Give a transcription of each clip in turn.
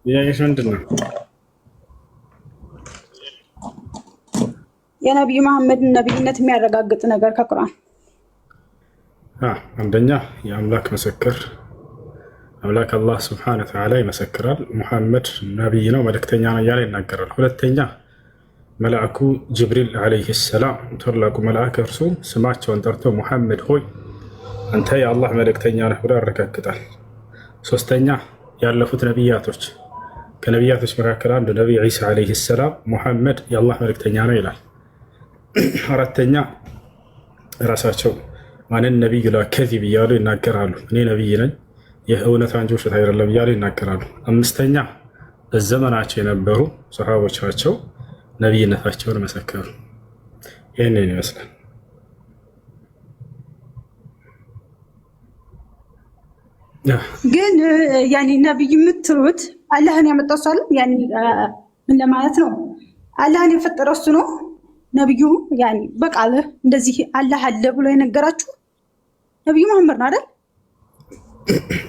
ጥያቄሽ ምንድን ነው? የነቢዩ መሐመድን ነቢይነት የሚያረጋግጥ ነገር ከቁርአን። አንደኛ የአምላክ ምስክር አምላክ አላህ ስብሐነሁ ወተዓላ ይመሰክራል። ሙሐመድ ነቢይ ነው መልእክተኛ ነው እያለ ይናገራል። ሁለተኛ መልአኩ ጅብሪል ዓለይሂ ሰላም ታላቁ መልአክ እርሱ ስማቸውን ጠርቶ ሙሐመድ ሆይ አንተ የአላህ መልእክተኛ ነህ ብሎ ያረጋግጣል። ሶስተኛ ያለፉት ነቢያቶች ከነቢያቶች መካከል አንዱ ነቢይ ዒሳ ዓለይሂ ሰላም ሙሐመድ የአላህ መልእክተኛ ነው ይላል። አራተኛ ራሳቸው ማንን ነቢይ ላ ከዚብ እያሉ ይናገራሉ። እኔ ነቢይ ነኝ ይህ እውነት እንጂ ውሸት አይደለም እያሉ ይናገራሉ። አምስተኛ በዘመናቸው የነበሩ ሰሃቦቻቸው ነቢይነታቸውን መሰከሩ። ይህንን ይመስላል። ግን ያኔ ነቢይ የምትሉት አላህን ያመጣው ሰው ያኔ ምን ለማለት ነው? አላህን የፈጠረው እሱ ነው። ነቢዩ ያኔ በቃል እንደዚህ አላህ አለ ብሎ የነገራችሁ ነቢዩ መሐመድ ነው አይደል?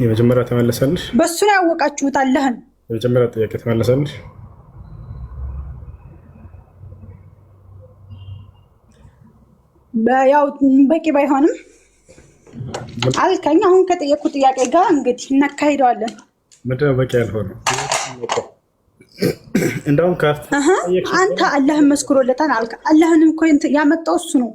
የመጀመሪያ ተመለሰልሽ። በሱ ነው ያወቃችሁት አላህን። የመጀመሪያ ጥያቄ ተመለሰልሽ። ያው በቂ ባይሆንም አልከኝ። አሁን ከጠየቁ ጥያቄ ጋር እንግዲህ እናካሂደዋለን። ምንድን ነው በቂ ያልሆነው? እንደውም አንተ አላህን መስክሮለታል አልከ። አላህንም እኮ ያመጣው እሱ ነው።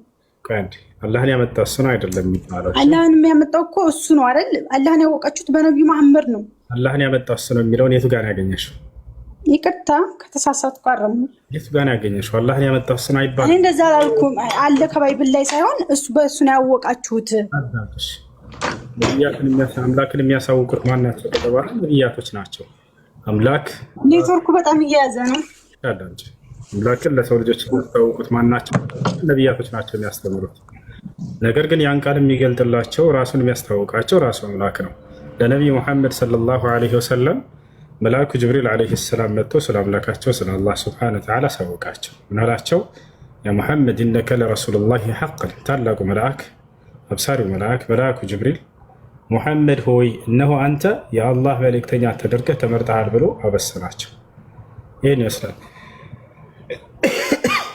አላህን ያመጣው እሱ ነው አይደለም የሚባለው። አላህንም ያመጣው እኮ እሱ ነው አይደል? አላህን ያወቃችሁት በነቢዩ መሐመድ ነው። አላህን ያመጣው እሱ ነው የሚለውን የቱ ጋር ያገኘሽው? ይቅርታ ከተሳሳትኩ አረሙ። የቱ ጋር ያገኘሽው? አላህን ያመጣው እሱ ነው አይባልም። እኔ እንደዛ አላልኩም። አለ ከባይብል ላይ ሳይሆን እሱ በእሱ ነው ያወቃችሁት። አምላክን የሚያሳውቁት ማን ናቸው ከተባለ ነቢያቶች ናቸው። አምላክ ኔትወርኩ በጣም እየያዘ ነው። አምላክን ለሰው ልጆች የሚያስተዋውቁት ማን ናቸው? ነቢያቶች ናቸው የሚያስተምሩት። ነገር ግን ያን ቃል የሚገልጥላቸው ራሱን የሚያስተዋውቃቸው ራሱ አምላክ ነው። ለነቢዩ ሙሐመድ ሰለላሁ ዐለይሂ ወሰለም መልአኩ ጅብሪል ዐለይሂ ሰላም መጥቶ ስለ አምላካቸው ስለ አላህ ሱብሓነሁ ወተዓላ አሳወቃቸው። ምን አላቸው? ያ ሙሐመድ ኢነከ ለረሱሉላሂ ሐqqን። ታላቁ መልአክ አብሳሪው መልአኩ ጅብሪል ሙሐመድ ሆይ እነሆ አንተ የአላህ መልእክተኛ ተደርገህ ተመርጠሃል ብሎ አበሰራቸው። ይህን ይመስላል።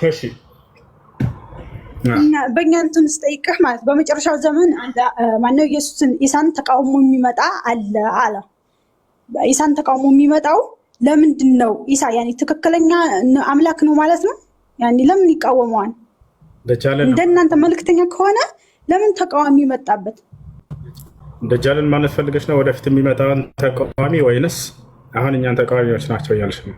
እሺ በእኛ እንትን ስጠይቅህ ማለት በመጨረሻው ዘመን ማነው ኢሳን ተቃውሞ የሚመጣ አለ አለ። ኢሳን ተቃውሞ የሚመጣው ለምንድን ነው? ኢሳ ያኔ ትክክለኛ አምላክ ነው ማለት ነው። ያኔ ለምን ይቃወመዋል? እንደናንተ መልእክተኛ ከሆነ ለምን ተቃዋሚ መጣበት? ደጃልን ማለት ፈልገሽ ነው? ወደፊት የሚመጣውን ተቃዋሚ ወይንስ አሁን እኛን ተቃዋሚዎች ናቸው እያልሽ ነው?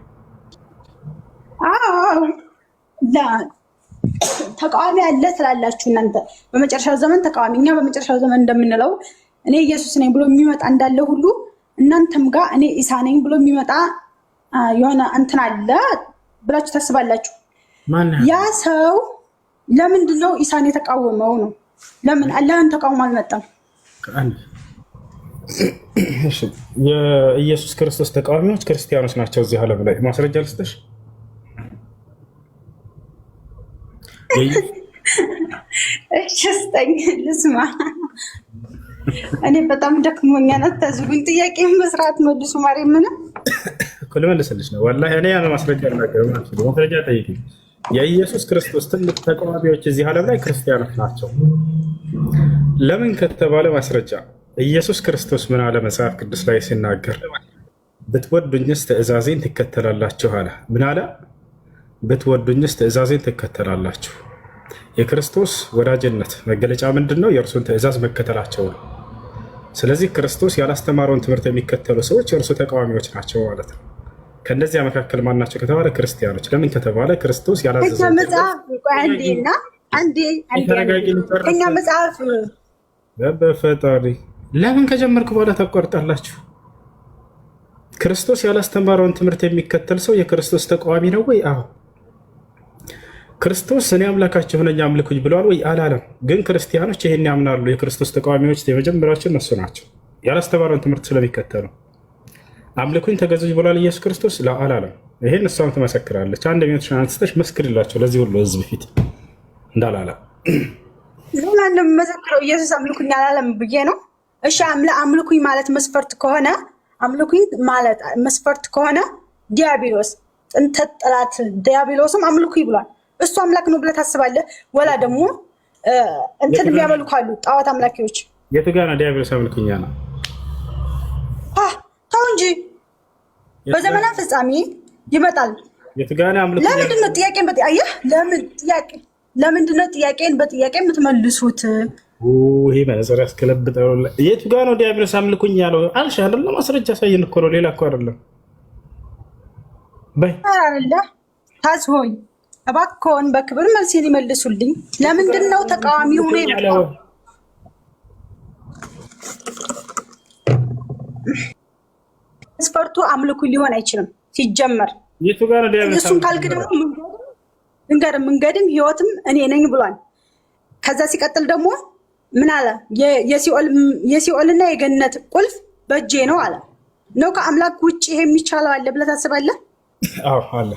ተቃዋሚ አለ ስላላችሁ እናንተ በመጨረሻው ዘመን ተቃዋሚ፣ እኛ በመጨረሻው ዘመን እንደምንለው እኔ ኢየሱስ ነኝ ብሎ የሚመጣ እንዳለ ሁሉ እናንተም ጋር እኔ ኢሳ ነኝ ብሎ የሚመጣ የሆነ እንትን አለ ብላችሁ ታስባላችሁ። ያ ሰው ለምንድን ነው ኢሳን የተቃወመው ነው? ለምን አላህን ተቃውሞ አልመጣም? የኢየሱስ ክርስቶስ ተቃዋሚዎች ክርስቲያኖች ናቸው እዚህ ዓለም ላይ። ማስረጃ ልስጥሽ? እሺ ስጠኝ ልስማ። እኔ በጣም ደክሞኛል። አታዝጉኝ። ጥያቄን በስርዓት መልሱ። ማሪ ምን እኮ ልመልስልሽ ነው። ወላሂ እኔ ያን ማስረጃ አልናገርም። ማስረጃ ጠይቂኝ። የኢየሱስ ክርስቶስ ትልቅ ተቃዋሚዎች እዚህ ዓለም ላይ ክርስቲያኖች ናቸው። ለምን ከተባለ ማስረጃ ኢየሱስ ክርስቶስ ምን አለ መጽሐፍ ቅዱስ ላይ ሲናገር፣ ብትወዱኝስ ትእዛዜን ትከተላላችሁ አለ። ምን አለ? ብትወዱኝስ ትእዛዜን ትከተላላችሁ። የክርስቶስ ወዳጅነት መገለጫ ምንድን ነው? የእርሱን ትእዛዝ መከተላቸው ነው። ስለዚህ ክርስቶስ ያላስተማረውን ትምህርት የሚከተሉ ሰዎች የእርሱ ተቃዋሚዎች ናቸው ማለት ነው። ከእነዚያ መካከል ማን ናቸው ከተባለ ክርስቲያኖች። ለምን ከተባለ ክርስቶስ ያላዘዘው ከኛ መጽሐፍ በፈጣሪ ለምን ከጀመርኩ በኋላ ታቋርጣላችሁ? ክርስቶስ ያላስተማረውን ትምህርት የሚከተል ሰው የክርስቶስ ተቃዋሚ ነው ወይ? አዎ። ክርስቶስ እኔ አምላካችሁ ነኝ አምልኩኝ ብለዋል ወይ? አላለም። ግን ክርስቲያኖች ይሄን ያምናሉ። የክርስቶስ ተቃዋሚዎች የመጀመሪያዎቹ እነሱ ናቸው፣ ያላስተማረውን ትምህርት ስለሚከተሉ። አምልኩኝ ተገዙኝ ብሏል ኢየሱስ ክርስቶስ? አላለም። ይሄን እሷም ትመሰክራለች። አንድ ሚኒትሽን አንስተሽ መስክርላቸው ለዚህ ሁሉ ህዝብ ፊት እንዳላለ ለምን መሰክረው? ኢየሱስ አምልኩኝ አላለም ብዬ ነው። እሺ አምልኩኝ ማለት መስፈርት ከሆነ አምልኩኝ ማለት መስፈርት ከሆነ ዲያብሎስ ጥንተ ጠላት ዲያብሎስም አምልኩኝ ብሏል። እሱ አምላክ ነው ብለህ ታስባለህ? ወላ ደግሞ እንትን የሚያመልኩ አሉ ጣዖት አምላኪዎች። የቱ ጋር ነው ዲያብሎስ አምልኩኛ ነው? ተው እንጂ በዘመናት ፍጻሜ ይመጣል። የቱ ጋር ነው አምልኩኛ? ለምንድን ነው ጥያቄን በጥያቄ ለምንድን ነው ጥያቄን በጥያቄ የምትመልሱት? ይሄ መነጽር ያስከለብጠው። የቱ ጋር ነው ዲያብሎስ አምልኩኝ ያለው? አልሽ አይደለም? ማስረጃ ሳይን እኮ ነው፣ ሌላ እኮ አይደለም። በይ አላ ታዝ ሆይ እባክዎን በክብር መልሴን ይመልሱልኝ። ለምንድን ነው ተቃዋሚ ሆኖ የመጣው? መስፈርቱ አምልኩ ሊሆን አይችልም ሲጀመር። የቱ ጋር ነው ዲያብሎስ? እሱን ካልክ ደግሞ መንገድም ህይወትም እኔ ነኝ ብሏል። ከዛ ሲቀጥል ደግሞ ምን አለ? የሲኦልና የገነት ቁልፍ በእጄ ነው አለ። ነው ከአምላክ ውጭ ይሄ የሚቻለው አለ ብለህ ታስባለህ? አዎ አለ።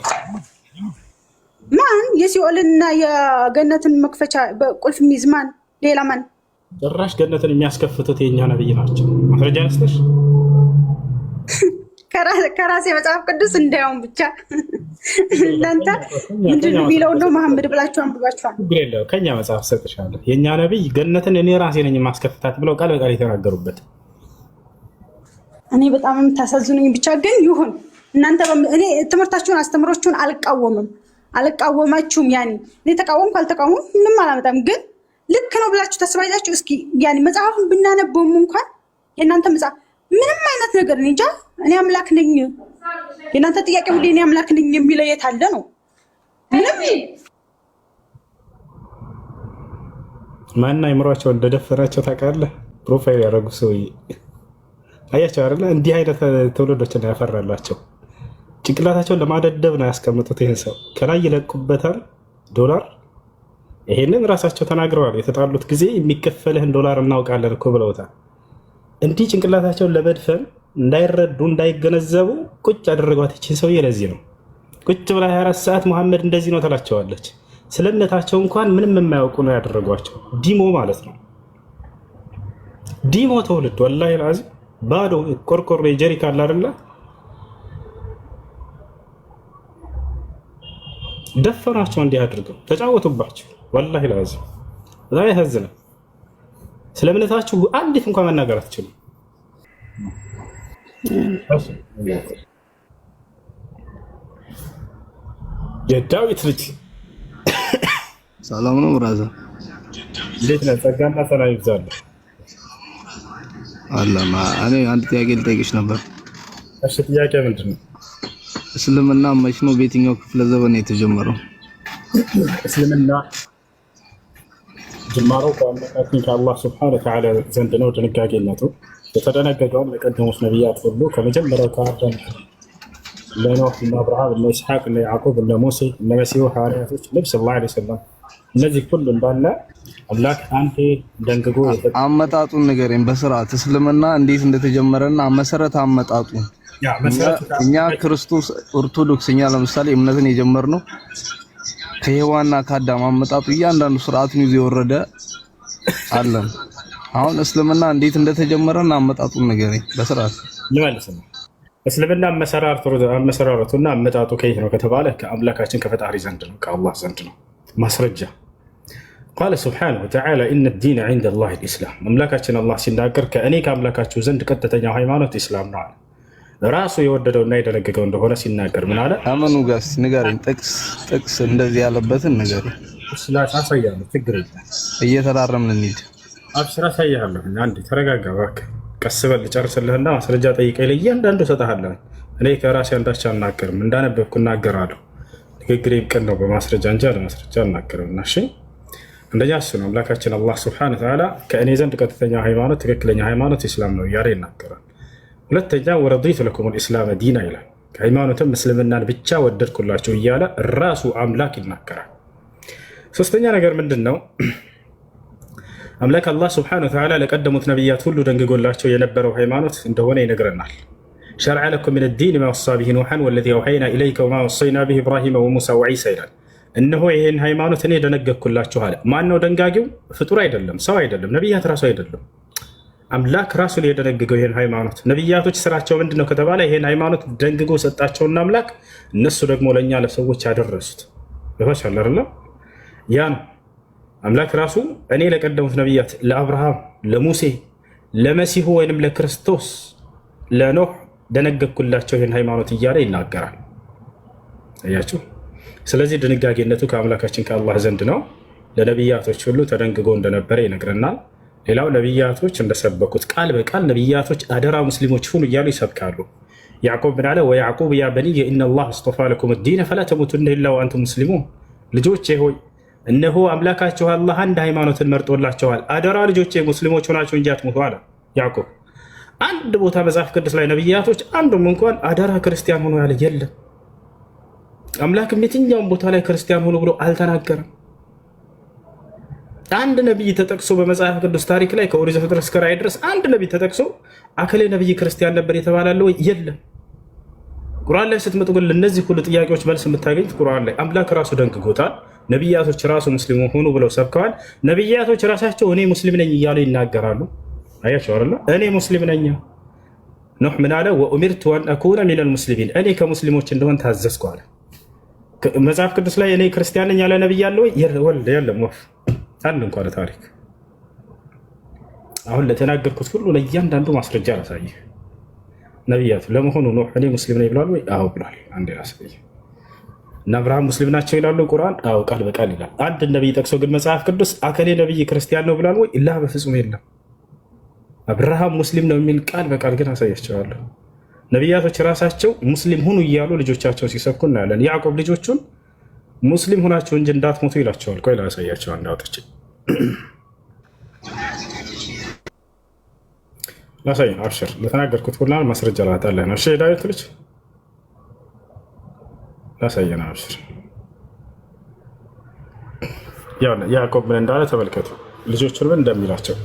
ማን የሲኦልና የገነትን መክፈቻ ቁልፍ የሚይዝ ማን? ሌላ ማን? ጭራሽ ገነትን የሚያስከፍቱት የኛ ነብይ ናቸው። ማስረጃ ያስተሽ ከራሴ መጽሐፍ ቅዱስ እንዳያውም ብቻ እናንተ ምንድን ነው የሚለው ነው መሐመድ ብላችሁ አንብባችኋል። ከኛ መጽሐፍ ሰጥሻለሁ። የኛ ነብይ ገነትን እኔ ራሴ ነኝ የማስከፍታት ብለው ቃል በቃል የተናገሩበት። እኔ በጣም የምታሳዝኑኝ ብቻ ግን ይሁን። እናንተ እኔ ትምህርታችሁን አስተምሮችሁን አልቃወማችሁም። ያኔ እኔ ተቃወምኩ አልተቃወምኩም ምንም አላመጣም። ግን ልክ ነው ብላችሁ ተስባይላችሁ እስኪ ያኔ መጽሐፉን ብናነበውም እንኳን የእናንተ መጽሐፍ ምንም አይነት ነገር እኔ እንጃ። እኔ አምላክ ነኝ የእናንተ ጥያቄ ሁሌ እኔ አምላክ ነኝ የሚለው የት አለ ነው? ምንም ማን አይምሯቸው እንደደፈራቸው ታውቃለህ? ፕሮፋይል ያደረጉ ሰውዬ አያቸው አይደለ? እንዲህ አይነት ትውልዶችን ያፈራላቸው። ጭንቅላታቸውን ለማደደብ ነው ያስቀምጡት። ይህን ሰው ከላይ ይለቁበታል ዶላር። ይሄንን ራሳቸው ተናግረዋል። የተጣሉት ጊዜ የሚከፈልህን ዶላር እናውቃለን እኮ ብለውታል። እንዲህ ጭንቅላታቸውን ለመድፈን እንዳይረዱ እንዳይገነዘቡ ቁጭ ያደረጓት ይችን ሰውዬ ለዚህ ነው ቁጭ ብላ 24 ሰዓት መሐመድ እንደዚህ ነው ትላቸዋለች። ስለ እምነታቸው እንኳን ምንም የማያውቁ ነው ያደረጓቸው። ዲሞ ማለት ነው። ዲሞ ትውልድ ወላሂ ላዚ ባዶ ቆርቆሮ የጀሪካ አለ አይደለ? ደፈናቸው፣ እንዲህ አድርገው ተጫወቱባቸው። ወላሂ ላዚ በጣም ያሳዝናል። ስለ እምነታችሁ አንዲት እንኳን መናገር አትችሉም። የዳዊት ልጅ ሰላም ነው ብራዘር፣ እንዴት ነህ? ጸጋና ሰላም ይብዛልህ። አለማ እኔ አንድ ጥያቄ ልጠይቅሽ ነበር። እሺ፣ ጥያቄ ምንድን ነው? እስልምና መቼ ነው በየትኛው ክፍለ ዘመን የተጀመረው? እስልምና ጅማሮ ከአምላካችን ከአላህ ስብሐነ ወተዓላ ዘንድ ነው። ድንጋጌነቱ የተደነገገውን ለቀደሙት ነቢያት ሁሉ ከመጀመሪያው ከአዳም እነ ኖህ፣ እነ አብርሃም፣ እነ ኢስሐቅ፣ እነ ያዕቆብ፣ እነ ሙሴ፣ እነ መሲሁ ሐዋርያቶች፣ ነብዩ ሰለላሁ ዐለይሂ ወሰለም እነዚህ ሁሉ እንዳለ አምላክ አንተ ደንግጎ አመጣጡን ንገረኝ በስርዓት እስልምና እንዴት እንደተጀመረና መሰረት አመጣጡ። እኛ ክርስቶስ ኦርቶዶክስ እኛ ለምሳሌ እምነትን የጀመርነው ከሔዋንና ከአዳም አመጣጡ እያንዳንዱ ስርዓቱን ይዞ የወረደ አለን። አሁን እስልምና እንዴት እንደተጀመረና አመጣጡን ንገረኝ በስርዓት። ልመልስ ነው። እስልምና አመሰራረቱና አመጣጡ ከየት ነው ከተባለ ከአምላካችን ከፈጣሪ ዘንድ ነው፣ ከአላህ ዘንድ ነው። ማስረጃ ቃለ ሱብሓነሁ ወተዓላ ኢነ ዲነ ዒንደ ላሂ ልኢስላም። አምላካችን አላህ ሲናገር ከእኔ ከአምላካችሁ ዘንድ ቀጥተኛው ሃይማኖት ኢስላም ነው አለ። ራሱ የወደደውና የደነገገው እንደሆነ ሲናገር ምን አለ? አመኑ ጋስ ንገረኝ፣ ጥቅስ እንደዚህ ያለበትን ንገረኝ። አሳያለሁ፣ ችግር የለም እየተራረምን እንሂድ። አብሽር አሳያለሁ። አንዴ ተረጋጋ እባክህ፣ ቀስ በል ልጨርስልህና ማስረጃ ጠይቀኝ፣ ለእያንዳንዱ እሰጥሃለሁ። እኔ ከራሴ አንዳች አልናገርም፣ እንዳነበብኩ እናገራለሁ። ንግግሬም ቅን ነው፣ በማስረጃ እንጂ አለማስረጃ አልናገርም። እሺ፣ አንደኛ እሱ ነው አምላካችን አላህ ሱብሓነሁ ወተዓላ ከእኔ ዘንድ ቀጥተኛ ሃይማኖት ትክክለኛ ሃይማኖት ኢስላም ነው እያለ ይናገራል። ሁለተኛ ወረዲቱ ለኩም ልእስላመ ዲና ይላል። ከሃይማኖትም እስልምናን ብቻ ወደድኩላቸው እያለ ራሱ አምላክ ይናገራል። ሶስተኛ ነገር ምንድን ነው? አምላክ አላህ ስብሐነሁ ወተዓላ ለቀደሙት ነቢያት ሁሉ ደንግጎላቸው የነበረው ሃይማኖት እንደሆነ ይነግረናል። ሸርዐ ለኩም ሚነ ዲን ማ ወሳ ቢሂ ኑሐን ወለዚ አውሐይና ኢለይከ ወማ ወሰይና ቢሂ ኢብራሂመ ወሙሳ ወዒሳ ይላል። እነሆ ይህን ሃይማኖት እኔ ደነገግኩላችሁ አለ። ማን ነው ደንጋጊው? ፍጡር አይደለም፣ ሰው አይደለም፣ ነቢያት ራሱ አይደለም። አምላክ ራሱ ላይ የደነገገው ይሄን ሃይማኖት። ነቢያቶች ስራቸው ምንድነው ከተባለ ይሄን ሃይማኖት ደንግጎ ሰጣቸውና አምላክ እነሱ ደግሞ ለእኛ ለሰዎች ያደረሱት ይሆናል አይደል? ያ ነው አምላክ ራሱ እኔ ለቀደሙት ነቢያት ለአብርሃም፣ ለሙሴ፣ ለመሲሁ ወይንም ለክርስቶስ፣ ለኖህ ደነገግኩላቸው ይሄን ሃይማኖት እያለ ይናገራል። አያችሁ። ስለዚህ ድንጋጌነቱ ከአምላካችን ከአላህ ዘንድ ነው። ለነቢያቶች ሁሉ ተደንግጎ እንደነበረ ይነግረናል። ሌላው ነቢያቶች እንደሰበኩት ቃል በቃል ነቢያቶች አደራ ሙስሊሞች ሁኑ እያሉ ይሰብካሉ። ያዕቆብ ምን አለ? ወያዕቁብ ያ በኒየ ኢነላህ አስጠፋ ለኩም ዲነ ፈላ ተሙቱነ ኢላ ወአንቱም ሙስሊሙን። ልጆቼ ሆይ እነሆ አምላካችሁ አላህ አንድ ሃይማኖትን መርጦላቸዋል፣ አደራ ልጆቼ ሙስሊሞች ሆናችሁ እንጂ አትሙቱ አለ ያዕቆብ። አንድ ቦታ መጽሐፍ ቅዱስ ላይ ነቢያቶች አንዱም እንኳን አደራ ክርስቲያን ሆኖ ያለ የለም። አምላክም የትኛውም ቦታ ላይ ክርስቲያን ሆኖ ብሎ አልተናገረም። አንድ ነቢይ ተጠቅሶ በመጽሐፍ ቅዱስ ታሪክ ላይ ከኦሪት ዘፍጥረት እስከ ራዕይ ድረስ አንድ ነቢይ ተጠቅሶ አከሌ ነቢይ ክርስቲያን ነበር የተባላለ ወይ? የለም። ቁርአን ላይ ስትመጡ ግን ለእነዚህ ሁሉ ጥያቄዎች መልስ የምታገኙት ቁርአን ላይ አምላክ ራሱ ደንግጎታል። ነቢያቶች ራሱ ሙስሊም ሆኑ ብለው ሰብከዋል። ነቢያቶች ራሳቸው እኔ ሙስሊም ነኝ እያሉ ይናገራሉ። አያቸው አይደል? እኔ ሙስሊም ነኝ። ኖህ ምን አለ? ወኡሚርቱ አን አኩነ ሚነል ሙስሊሚን፣ እኔ ከሙስሊሞች እንደሆን ታዘዝኩ አለ። መጽሐፍ ቅዱስ ላይ እኔ ክርስቲያን ነኝ ያለ ነቢይ አለ ወይ? የለም። ወፍ አንድ እንኳን ታሪክ። አሁን ለተናገርኩት ሁሉ ለእያንዳንዱ ማስረጃ ላሳይህ። ነቢያቱ ለመሆኑ ኖህ እኔ ሙስሊም ነኝ ብሏል ወይ? አዎ ብሏል። አንዴ ላሳይህ። እና አብርሃም ሙስሊም ናቸው ይላሉ ቁርአን? አዎ ቃል በቃል ይላል። አንድ ነቢይ ጠቅሶ ግን መጽሐፍ ቅዱስ አከሌ ነቢይ ክርስቲያን ነው ብሏል ወይ? ኢላ በፍጹም የለም። አብርሃም ሙስሊም ነው የሚል ቃል በቃል ግን አሳያቸዋለሁ። ነቢያቶች ራሳቸው ሙስሊም ሁኑ እያሉ ልጆቻቸውን ሲሰብኩ እናያለን። ያዕቆብ ልጆቹን ሙስሊም ሆናቸው እንጂ እንዳትሞቱ ይላቸዋል። ቆይ ላሳያቸው እንዳወጥች ላሳይ። አብሽር ለተናገርኩት ሁላ ማስረጃ ላጣለህ ነው። እሺ ዳዊት ልጅ ላሳየን። አብሽር ያዕቆብ ምን እንዳለ ተመልከቱ። ልጆቹን ምን እንደሚላቸው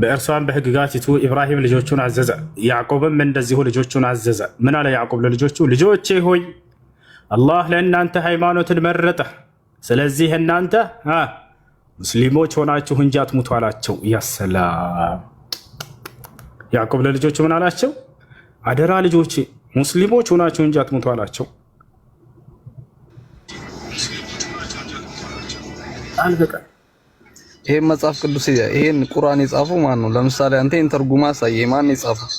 በእርሷን በሕግጋቲቱ ኢብራሂም ልጆቹን አዘዘ፣ ያዕቆብም እንደዚሁ ልጆቹን አዘዘ። ምን አለ ያዕቆብ ለልጆቹ? ልጆቼ ሆይ አላህ ለእናንተ ሃይማኖትን መረጠ፣ ስለዚህ እናንተ ሙስሊሞች ሆናችሁ እንጂ አትሙቱ አላቸው። ያሰላም። ያዕቆብ ለልጆቹ ምን አላቸው? አደራ ልጆቼ ሙስሊሞች ሆናችሁ እንጂ አትሙቱ አላቸው። አልበቃ ይሄን መጽሐፍ ቅዱስ ይሄን ቁርአን የጻፈው ማን ነው? ለምሳሌ አንተ ኢንተርጉማ ሳይ ማን የጻፈው?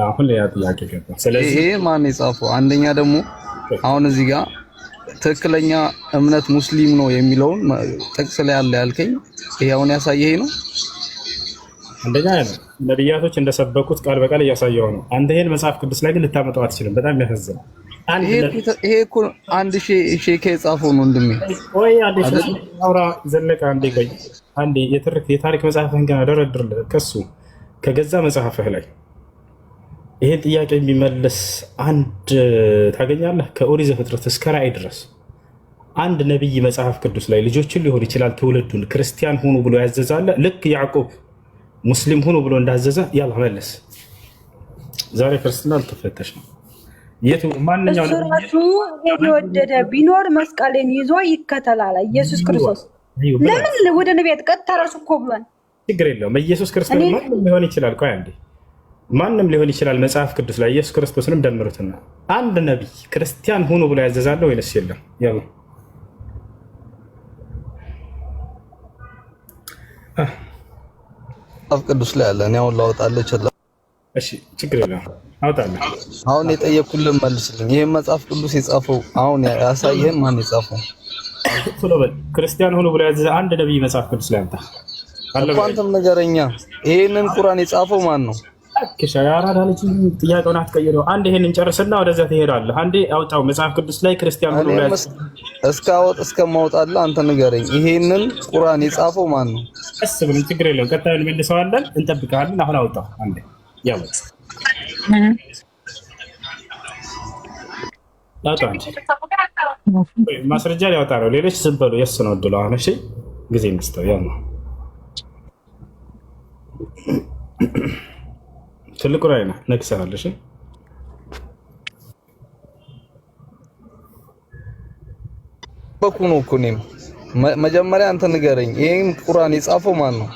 አሁን ያ ጥያቄ ገባ። ስለዚህ ይሄ ማን የጻፈው? አንደኛ ደግሞ አሁን እዚህ ጋር ትክክለኛ እምነት ሙስሊም ነው የሚለውን ጥቅስ ላይ ያለ ያልከኝ ይሄ አሁን ያሳየኸኝ ነው። አንደኛ ነቢያቶች እንደሰበኩት ቃል በቃል እያሳየው ነው። አንተ ይሄን መጽሐፍ ቅዱስ ላይ ግን ልታመጣው አትችልም። በጣም ያሳዝናል። ይሄ እኮ አንድ ሼክ የጻፈው ነው ወንድሜ። ወይ አውራ ዘለቀ አንዴ ቆይ አንዴ የታሪክ መጽሐፍህን ገና ደረድርልህ ከሱ ከገዛ መጽሐፍህ ላይ ይሄን ጥያቄ የሚመልስ አንድ ታገኛለህ። ከኦሪት ዘፍጥረት እስከ ራዕይ ድረስ አንድ ነቢይ መጽሐፍ ቅዱስ ላይ ልጆችን ሊሆን ይችላል ትውልዱን ክርስቲያን ሁኑ ብሎ ያዘዛለ። ልክ ያዕቆብ ሙስሊም ሁኑ ብሎ እንዳዘዘ ያላ መለስ። ዛሬ ክርስትና አልተፈተሽ ነው። ማንኛው ራሱ የወደደ ቢኖር መስቀልን ይዞ ይከተላል። ኢየሱስ ክርስቶስ ለምን ወደ ነቢያት ቀጥታ ራሱ እኮ ብሏል። ችግር የለውም። ኢየሱስ ክርስቶስ ማንም ሊሆን ይችላል። ቆይ አንዴ ማንም ሊሆን ይችላል። መጽሐፍ ቅዱስ ላይ ኢየሱስ ክርስቶስንም ደምሩትና አንድ ነቢይ ክርስቲያን ሁኑ ብሎ ያዘዛለ ወይስ የለም? ያው መጽሐፍ ቅዱስ ላይ አለ። እኔ አሁን ላወጣልህ እችላለሁ። እሺ ችግር የለውም አውጣልህ። አሁን የጠየኩልህን መልስልኝ። ይሄን መጽሐፍ ቅዱስ የጻፈው አሁን ያሳየህን ማን የጻፈው? ክርስቲያን ሁኑ ብሎ ያዘዘ አንድ ነቢይ መጽሐፍ ቅዱስ ላይ አምጣ። አንተም ነገረኛ። ይሄንን ቁርአን የጻፈው ማን ነው? አክሻ ያራዳ ልጅ ጥያቄውን አትቀይረው። አንድ ይሄንን ጨርስና ወደዛ ትሄዳለህ። አንዴ አውጣው መጽሐፍ ቅዱስ ላይ ክርስቲያን ሁኑ ብሎ ያዘዘ እስከማውጣልህ አንተ ንገረኝ። ይሄንን ቁርአን የጻፈው ማን ነው? እስ ብለን ችግር የለውም። ቀጣዩን መልሰዋለን፣ እንጠብቃለን። አሁን አውጣው አንዴ ያወጣ አውጣው አንቺ ማስረጃ ሊያወጣ ነው። ሌሎች ዝም በሉ። የእሱ ነው እድሉ። አሁን እሺ ጊዜ እንስጠው። ያው ነው ትልቁ ላይ ነው ነግሰሃል። እሺ በኩ ነው እኮ እኔም መጀመሪያ አንተ ንገረኝ፣ ይሄን ቁርአን የጻፈው ማን ነው?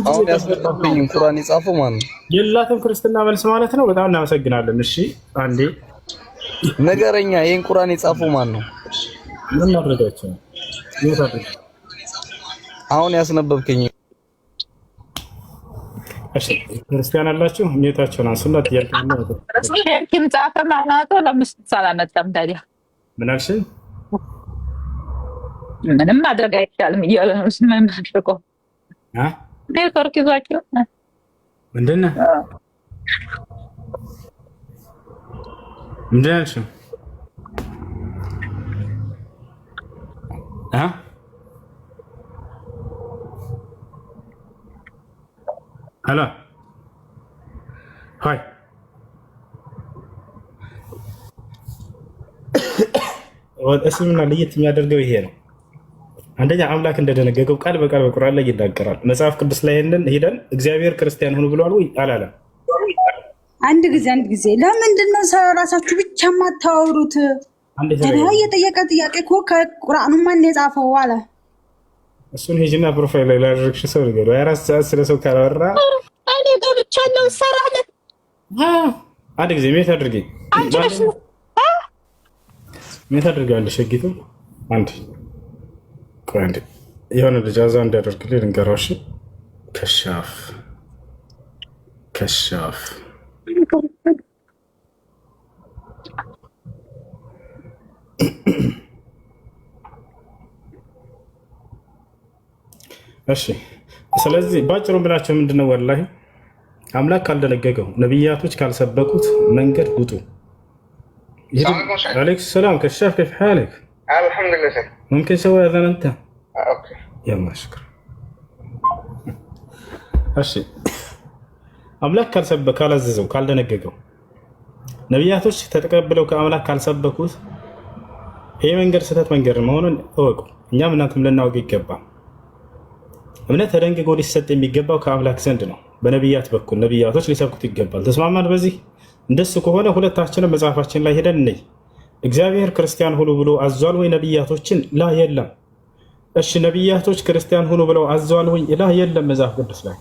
አሁን ያስነበብኝ ቁርአን የጻፈው ማን ነው? የላትም ክርስትና መልስ ማለት ነው። በጣም እናመሰግናለን። እሺ አንዴ ንገረኛ፣ ይሄን ቁርአን የጻፈው ማን ነው? ምን ማድረጋቸው ነው? አሁን ያስነበብከኝ። እሺ ክርስቲያን አላችሁ? ኔታቸውን አንሱና ጥያቄ ነው። ሸርኪም ጻፈ ማለት ነው። ለምስት ሳላመጣም ታዲያ ምን አልሽኝ? ምንም ማድረግ አይቻልም እያለ ነው። ምን አድርገው ኔትወርክ ይዟቸው ምንድን ነው ምንድን አልሽኝ? ሄሎ ሀይ እስልምና ለየት የሚያደርገው ይሄ ነው። አንደኛ አምላክ እንደደነገገው ቃል በቃል በቁርአን ላይ ይናገራል። መጽሐፍ ቅዱስ ላይ ሄደን እግዚአብሔር ክርስቲያን ሁኑ ብሏል ወይ አላለም? አንድ ጊዜ ለምንድን ነው ራሳችሁ ብቻ የማታወሩት? የጠየቀ ጥያቄ እኮ ከቁርአኑ ማን የጻፈው አለ። እሱን ሂጂና ፕሮፋይል ላይ ላደረግሽ ሰው ነገር 24 ሰዓት ስለ ሰው ካላወራ እኔ ገብቻለሁ። ሰራለት አንድ ጊዜ ሜት አድርጊ። ሜት አድርጋለሽ ሸጊቱ አንድ ቆንጆ የሆነ ልጅ አዛ እንዲያደርግልኝ ልንገራው። እሺ ከሻፍ እሺ ስለዚህ ባጭሩ ብላችሁ ምንድነው ወላሂ አምላክ ካልደነገገው ነብያቶች ካልሰበኩት መንገድ ጉጡ። عليك السلام كشاف كيف حالك؟ الحمد لله شيخ. ممكن سوي اذان انت؟ اوكي يلا شكرا. እሺ አምላክ ካልሰበከ ካላዘዘው ካልደነገገው ነብያቶች ተቀበለው ከአምላክ ካልሰበኩት ይሄ መንገድ ስህተት መንገድ መሆኑን እወቁ። እኛም እናንተም ልናውቅ ይገባል። እምነት ተደንግጎ ሊሰጥ የሚገባው ከአምላክ ዘንድ ነው። በነብያት በኩል ነብያቶች ሊሰብኩት ይገባል። ተስማማን በዚህ? እንደሱ ከሆነ ሁለታችንም መጽሐፋችን ላይ ሄደን እንይ። እግዚአብሔር ክርስቲያን ሁኑ ብሎ አዟል ወይ ነብያቶችን? ላ የለም። እሺ ነብያቶች ክርስቲያን ሁኑ ብለው አዟል ወይ? ላ የለም። መጽሐፍ ቅዱስ ላይ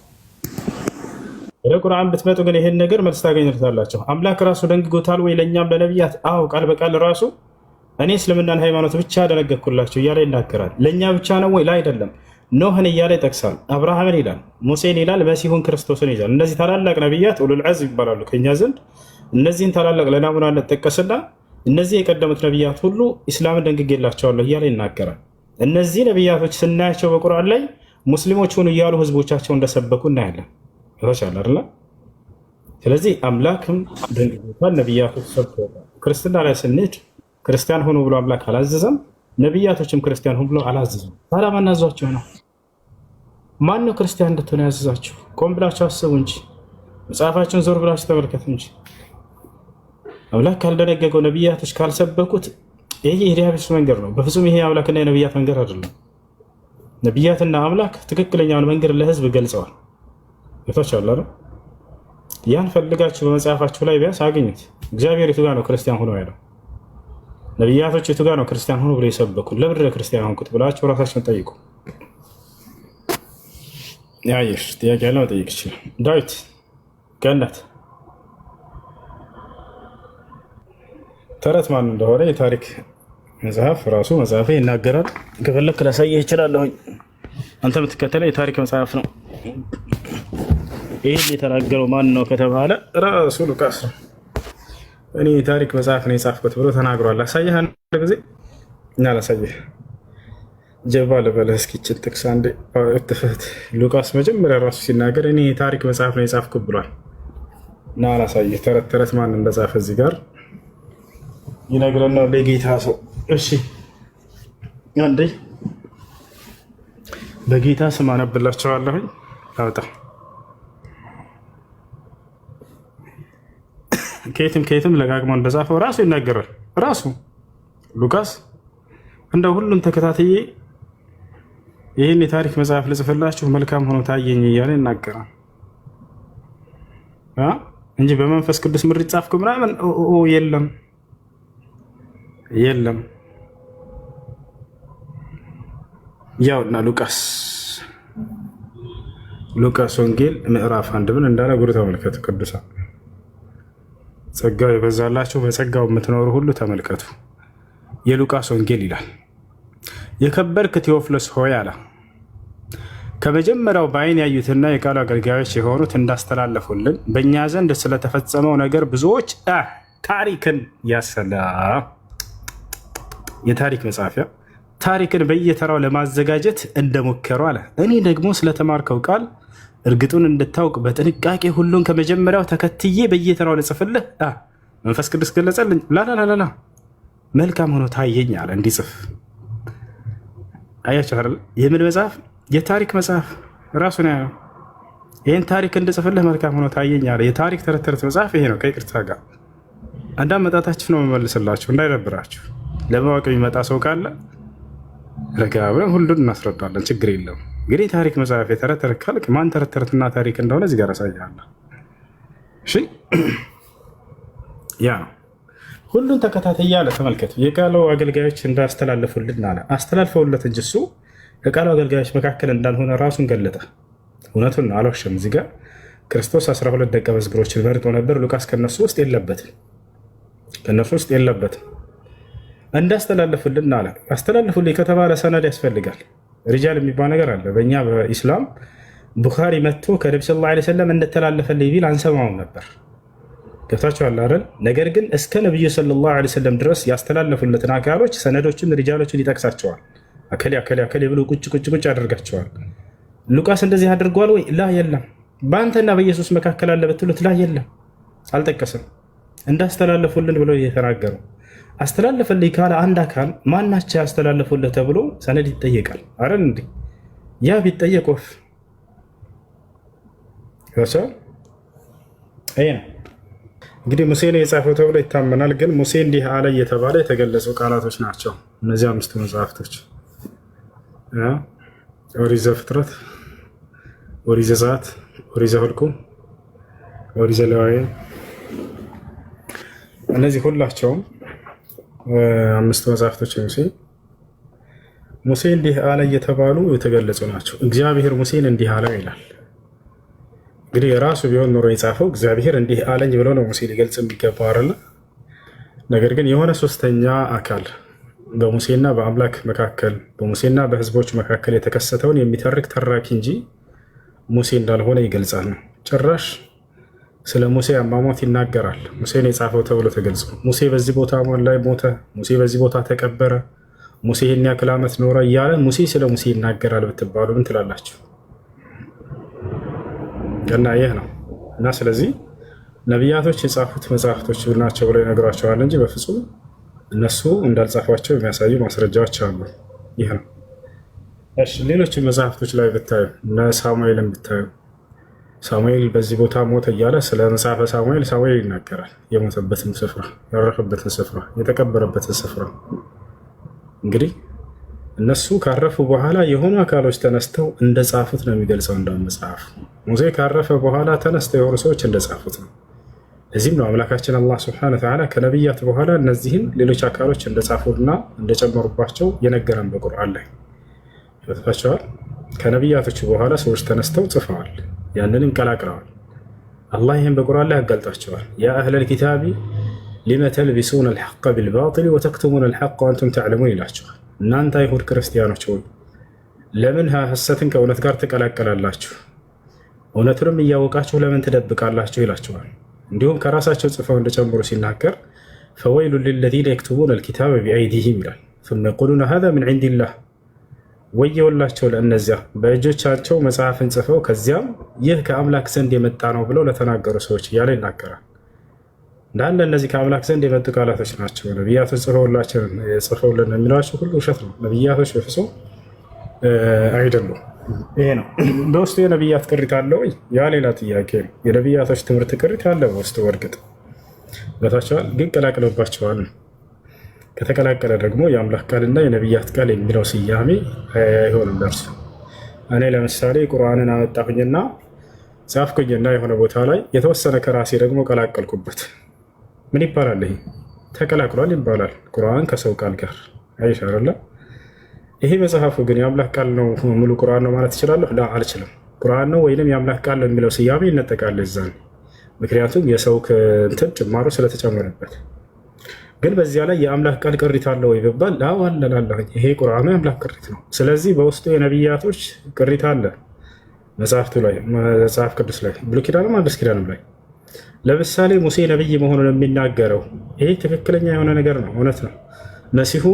ወደ ቁርአን ብትመጡ ግን ይሄን ነገር መልስ ታገኙታላችሁ። አምላክ ራሱ ደንግጎታል ወይ ለኛም ለነብያት? አዎ ቃል በቃል ራሱ እኔ እስልምናን ሃይማኖት ብቻ ደነገግኩላችሁ እያለ ይናገራል። ለኛ ብቻ ነው ወይ? ላ አይደለም። ኖህን እያለ ይጠቅሳል። አብርሃምን ይላል፣ ሙሴን ይላል፣ መሲሁን ክርስቶስን ይላል። እነዚህ ታላላቅ ነብያት ኡሉል ዐዝም ይባላሉ ከኛ ዘንድ። እነዚህን ታላላቅ ለናሙናነት ጠቀስና እነዚህ የቀደሙት ነብያት ሁሉ ኢስላምን ደንግጌላቸዋለሁ እያለ ይናገራል። እነዚህ ነብያቶች ስናያቸው በቁርአን ላይ ሙስሊሞች ሁኑ እያሉ ህዝቦቻቸው እንደሰበኩ እናያለን። ይወሻል አይደል? ስለዚህ አምላክም ደንግጎታል፣ ነብያቶች ሰብከዋል። ክርስትና ላይ ስንሄድ ክርስቲያን ሁኑ ብሎ አምላክ አላዘዘም፣ ነብያቶችም ክርስቲያን ሁኑ ብሎ አላዘዘም። ታዲያ ማን አዟቸው ነው? ማን ነው ክርስቲያን እንድትሆኑ ያዘዛችሁ? ቆም ብላችሁ አስቡ እንጂ መጽሐፋችሁን ዞር ብላችሁ ተመልከቱ እንጂ። አምላክ ካልደነገገው ነብያቶች ካልሰበኩት ይሄ የዲያብሎስ መንገድ ነው። በፍጹም ይሄ አምላክና የነብያት መንገድ አይደለም። ነብያትና አምላክ ትክክለኛውን መንገድ ለህዝብ ገልጸዋል። ይፈቻል አይደል? ያን ፈልጋችሁ በመጽሐፋችሁ ላይ ቢያንስ አግኙት። እግዚአብሔር የቱ ጋር ነው ክርስቲያን ሆኖ ያለው? ነብያቶች የቱ ጋር ነው ክርስቲያን ሆኖ ብለው የሰበኩ? ለምንድን ነው ክርስቲያን ሆንኩት ብላችሁ ራሳችሁን ጠይቁ። ያየሽ ጥያቄ ያለው መጠየቅ ይችላል። ዳዊት ገነት ተረት ማን እንደሆነ የታሪክ መጽሐፍ ራሱ መጽሐፍ ይናገራል። ከፈለክ ላሳየህ እችላለሁ። አንተ የምትከተለው የታሪክ መጽሐፍ ነው። ይሄን የተናገረው ማን ነው ከተባለ ራሱ ሉቃስ ነው። እኔ የታሪክ መጽሐፍ ነው የጻፍኩት ብሎ ተናግሯል። አሳየህ አንድ ጊዜ እና ላሳየህ ጀባ ለበለህ እስኪ ጥቅስ አንዴ እትፈት ሉቃስ መጀመሪያ ራሱ ሲናገር እኔ የታሪክ መጽሐፍ ነው የጻፍኩት ብሏል። እና ላሳየህ ተረት ተረት ማን እንደጻፈ እዚህ ጋር ይነግረና ለጌታ ሰው እሺ አንዴ በጌታ ስም አነብላችኋለሁ። አውጣ ከየትም ለጋግሞ እንደጻፈው ራሱ ይናገራል። ራሱ ሉቃስ እንደ ሁሉን ተከታትዬ ይህን የታሪክ መጽሐፍ ልጽፍላችሁ መልካም ሆኖ ታየኝ እያለ ይናገራል እንጂ በመንፈስ ቅዱስ ምሪት ጻፍኩ ምናምን የለም የለም። ያውና ሉቃስ ወንጌል ምዕራፍ 1 ምን እንዳለ ጉድ ተመልከቱ። ቅዱሳን ጸጋው የበዛላቸው በጸጋው የምትኖሩ ሁሉ ተመልከቱ። የሉቃስ ወንጌል ይላል የከበርክ ቴዎፍሎስ ሆይ አለ ከመጀመሪያው በዓይን ያዩትና የቃሉ አገልጋዮች የሆኑት እንዳስተላለፉልን በእኛ ዘንድ ስለተፈጸመው ነገር ብዙዎች ታሪክን ያሰላ የታሪክ መጻፊያ ታሪክን በየተራው ለማዘጋጀት እንደሞከሩ አለ። እኔ ደግሞ ስለተማርከው ቃል እርግጡን እንድታውቅ በጥንቃቄ ሁሉን ከመጀመሪያው ተከትዬ በየተራው ልጽፍልህ መንፈስ ቅዱስ ገለጸልኝ። ላላላላ መልካም ሆኖ ታየኝ አለ እንዲጽፍ። አያችሁ አይደል? የምን መጽሐፍ? የታሪክ መጽሐፍ ራሱን ያለው ይህን ታሪክ እንድጽፍልህ መልካም ሆኖ ታየኝ አለ። የታሪክ ተረት መጽሐፍ ይሄ ነው። ከይቅርታ ጋር አንዳመጣታችሁ ነው መመልስላችሁ እንዳይደብራችሁ። ለማወቅ የሚመጣ ሰው ካለ ረጋ ብለን ሁሉን እናስረዳለን። ችግር የለም። እንግዲህ ታሪክ መጽሐፍ የተረት ካልክ ማን ተረትና ታሪክ እንደሆነ እዚህ ጋር ያሳያለሁ። እሺ ያ ነው። ሁሉን ተከታተያ አለ። ተመልከቱ። የቃሉ አገልጋዮች እንዳስተላለፉልን አለ። አስተላልፈውለት እንጂ እሱ ከቃሉ አገልጋዮች መካከል እንዳልሆነ ራሱን ገለጠ። እውነቱን አልዋሸም። እዚህ ጋር ክርስቶስ 12 ደቀ መዝሙሮችን መርጦ ነበር። ሉቃስ ከነሱ ውስጥ የለበትም። እንዳስተላለፉልን አለ። አስተላለፉልኝ ከተባለ ሰነድ ያስፈልጋል። ሪጃል የሚባል ነገር አለ። በእኛ በኢስላም ቡኻሪ መጥቶ ከነቢ ሰለላሁ ዐለይሂ ወሰለም እንደተላለፈልኝ ቢል አንሰማውም ነበር። ገብታችኋል አይደል? ነገር ግን እስከ ነቢዩ ሰለላሁ ዐለይሂ ወሰለም ድረስ ያስተላለፉለትን አካሎች ሰነዶችን፣ ሪጃሎችን ይጠቅሳቸዋል። አከሌ ብሎ ቁጭ ያደርጋቸዋል። ሉቃስ እንደዚህ አድርጓል ወይ? ላ የለም። በአንተና በኢየሱስ መካከል አለ ብትሉት ላ የለም፣ አልጠቀስም። እንዳስተላለፉልን ብሎ እየተናገሩ አስተላለፈልኝ ካለ አንድ አካል ማናቸው ያስተላለፉልህ ተብሎ ሰነድ ይጠየቃል አይደል እንዴ? ያ ቢጠየቅ ወፍ ይሄ ነው እንግዲህ ሙሴ ነው የጻፈው ተብሎ ይታመናል። ግን ሙሴ እንዲህ አለ እየተባለ የተገለጹ ቃላቶች ናቸው እነዚህ 5 መጽሐፍቶች። ኦሪት ዘፍጥረት፣ ኦሪት ዘጸአት፣ ኦሪት ዘኍልቍ፣ ኦሪት ዘሌዋውያን እነዚህ ሁላቸውም 5 መጽሐፍቶች ሙሴ እንዲህ አለ እየተባሉ የተገለጹ ናቸው። እግዚአብሔር ሙሴን እንዲህ አለው ይላል። እንግዲህ የራሱ ቢሆን ኖሮ የጻፈው እግዚአብሔር እንዲህ አለኝ ብሎ ነው ሙሴ ሊገልጽ የሚገባው አይደለ? ነገር ግን የሆነ ሶስተኛ አካል በሙሴና በአምላክ መካከል በሙሴና በሕዝቦች መካከል የተከሰተውን የሚተርክ ተራኪ እንጂ ሙሴ እንዳልሆነ ይገልጻል ነው። ጭራሽ ስለ ሙሴ አሟሟት ይናገራል። ሙሴን የጻፈው ተብሎ ተገልጾ ሙሴ በዚህ ቦታ ላይ ሞተ፣ ሙሴ በዚህ ቦታ ተቀበረ፣ ሙሴ ይህን ያክል ዓመት ኖረ እያለ ሙሴ ስለ ሙሴ ይናገራል ብትባሉ ምን ትላላችሁ? እና ይህ ነው እና ስለዚህ ነቢያቶች የጻፉት መጽሐፍቶች ናቸው ብለው ይነግሯቸዋል እንጂ በፍጹም እነሱ እንዳልጻፏቸው የሚያሳዩ ማስረጃዎች አሉ። ይህ ነው። ሌሎች መጽሐፍቶች ላይ ብታዩ እነ ሳሙኤልን ብታዩ ሳሙኤል በዚህ ቦታ ሞተ እያለ ስለ መጽሐፈ ሳሙኤል ይናገራል። የሞተበትን ስፍራ፣ ያረፈበትን ስፍራ፣ የተቀበረበትን ስፍራ። እንግዲህ እነሱ ካረፉ በኋላ የሆኑ አካሎች ተነስተው እንደጻፉት ነው የሚገልጸው። እንደው መጽሐፍ ሙሴ ካረፈ በኋላ ተነስተው የሆኑ ሰዎች እንደጻፉት ነው። እዚህም ነው አምላካችን አላህ ሱብሓነሁ ወተዓላ ከነቢያት በኋላ እነዚህን ሌሎች አካሎች እንደጻፉና እንደጨመሩባቸው የነገረን በቁርአን ላይ ይወጣቸዋል። ከነቢያቶቹ በኋላ ሰዎች ተነስተው ጽፈዋል፣ ያንንም ቀላቅለዋል። አላህ ይህን በቁርአን ላይ ያጋልጣቸዋል። ያ አህለል ኪታቢ ሊመ ተልቢሱነ አልሐቀ ቢልባጢል ወተክቱሙነ አልሐቀ ወአንቱም ተዕለሙን ይላቸዋል። እናንተ አይሁድ ክርስቲያኖች ሆይ ለምን ሐሰትን ከእውነት ጋር ትቀላቀላላችሁ? እውነቱንም እያወቃችሁ ለምን ትደብቃላችሁ? ይላቸዋል። እንዲሁም ከራሳቸው ጽፈው እንደጨምሩ ሲናገር ፈወይሉ ሊለዚነ የክቱቡነ አልኪታበ ቢአይዲሂም ይላል ثم يقولون هذا من عند الله ወየውላቸው ለእነዚያ በእጆቻቸው መጽሐፍን ጽፈው ከዚያም ይህ ከአምላክ ዘንድ የመጣ ነው ብለው ለተናገሩ ሰዎች እያለ ይናገራል። እንዳለ እነዚህ ከአምላክ ዘንድ የመጡ ቃላቶች ናቸው። ነቢያቶች ጽፈውልን የሚሏቸው ሁሉ ውሸት ነው። ነቢያቶች በፍጹም አይደሉም። ይሄ ነው። በውስጡ የነቢያት ቅሪት አለ ወይ? ያ ሌላ ጥያቄ ነው። የነቢያቶች ትምህርት ቅሪት አለ በውስጡ በእርግጥ በታቸዋል፣ ግን ቀላቅለባቸዋል። ከተቀላቀለ ደግሞ የአምላክ ቃልና የነቢያት ቃል የሚለው ስያሜ አይሆንም ደርሱ። እኔ ለምሳሌ ቁርአንን አመጣሁኝና ጻፍኩኝና የሆነ ቦታ ላይ የተወሰነ ከራሴ ደግሞ ቀላቀልኩበት። ምን ይባላል? ይሄ ተቀላቅሏል ይባላል። ቁርአን ከሰው ቃል ጋር አይሻርለ። ይሄ መጽሐፉ ግን የአምላክ ቃል ነው ሙሉ ቁርአን ነው ማለት እችላለሁ? አልችልም። ቁርአን ነው ወይንም የአምላክ ቃል ነው የሚለው ስያሜ ይነጠቃል እዛን። ምክንያቱም የሰው እንትን ጭማሮ ስለተጨመረበት። ግን በዚያ ላይ የአምላክ ቃል ቅሪት አለ ወይ ቢባል አላለላለሁ። ይሄ ቁርአኑ የአምላክ ቅሪት ነው። ስለዚህ በውስጡ የነቢያቶች ቅሪት አለ መጽሐፍቱ ላይ መጽሐፍ ቅዱስ ላይ ብሉይ ኪዳንም አዲስ ኪዳንም ላይ። ለምሳሌ ሙሴ ነቢይ መሆኑን የሚናገረው ይሄ ትክክለኛ የሆነ ነገር ነው፣ እውነት ነው። መሲሁ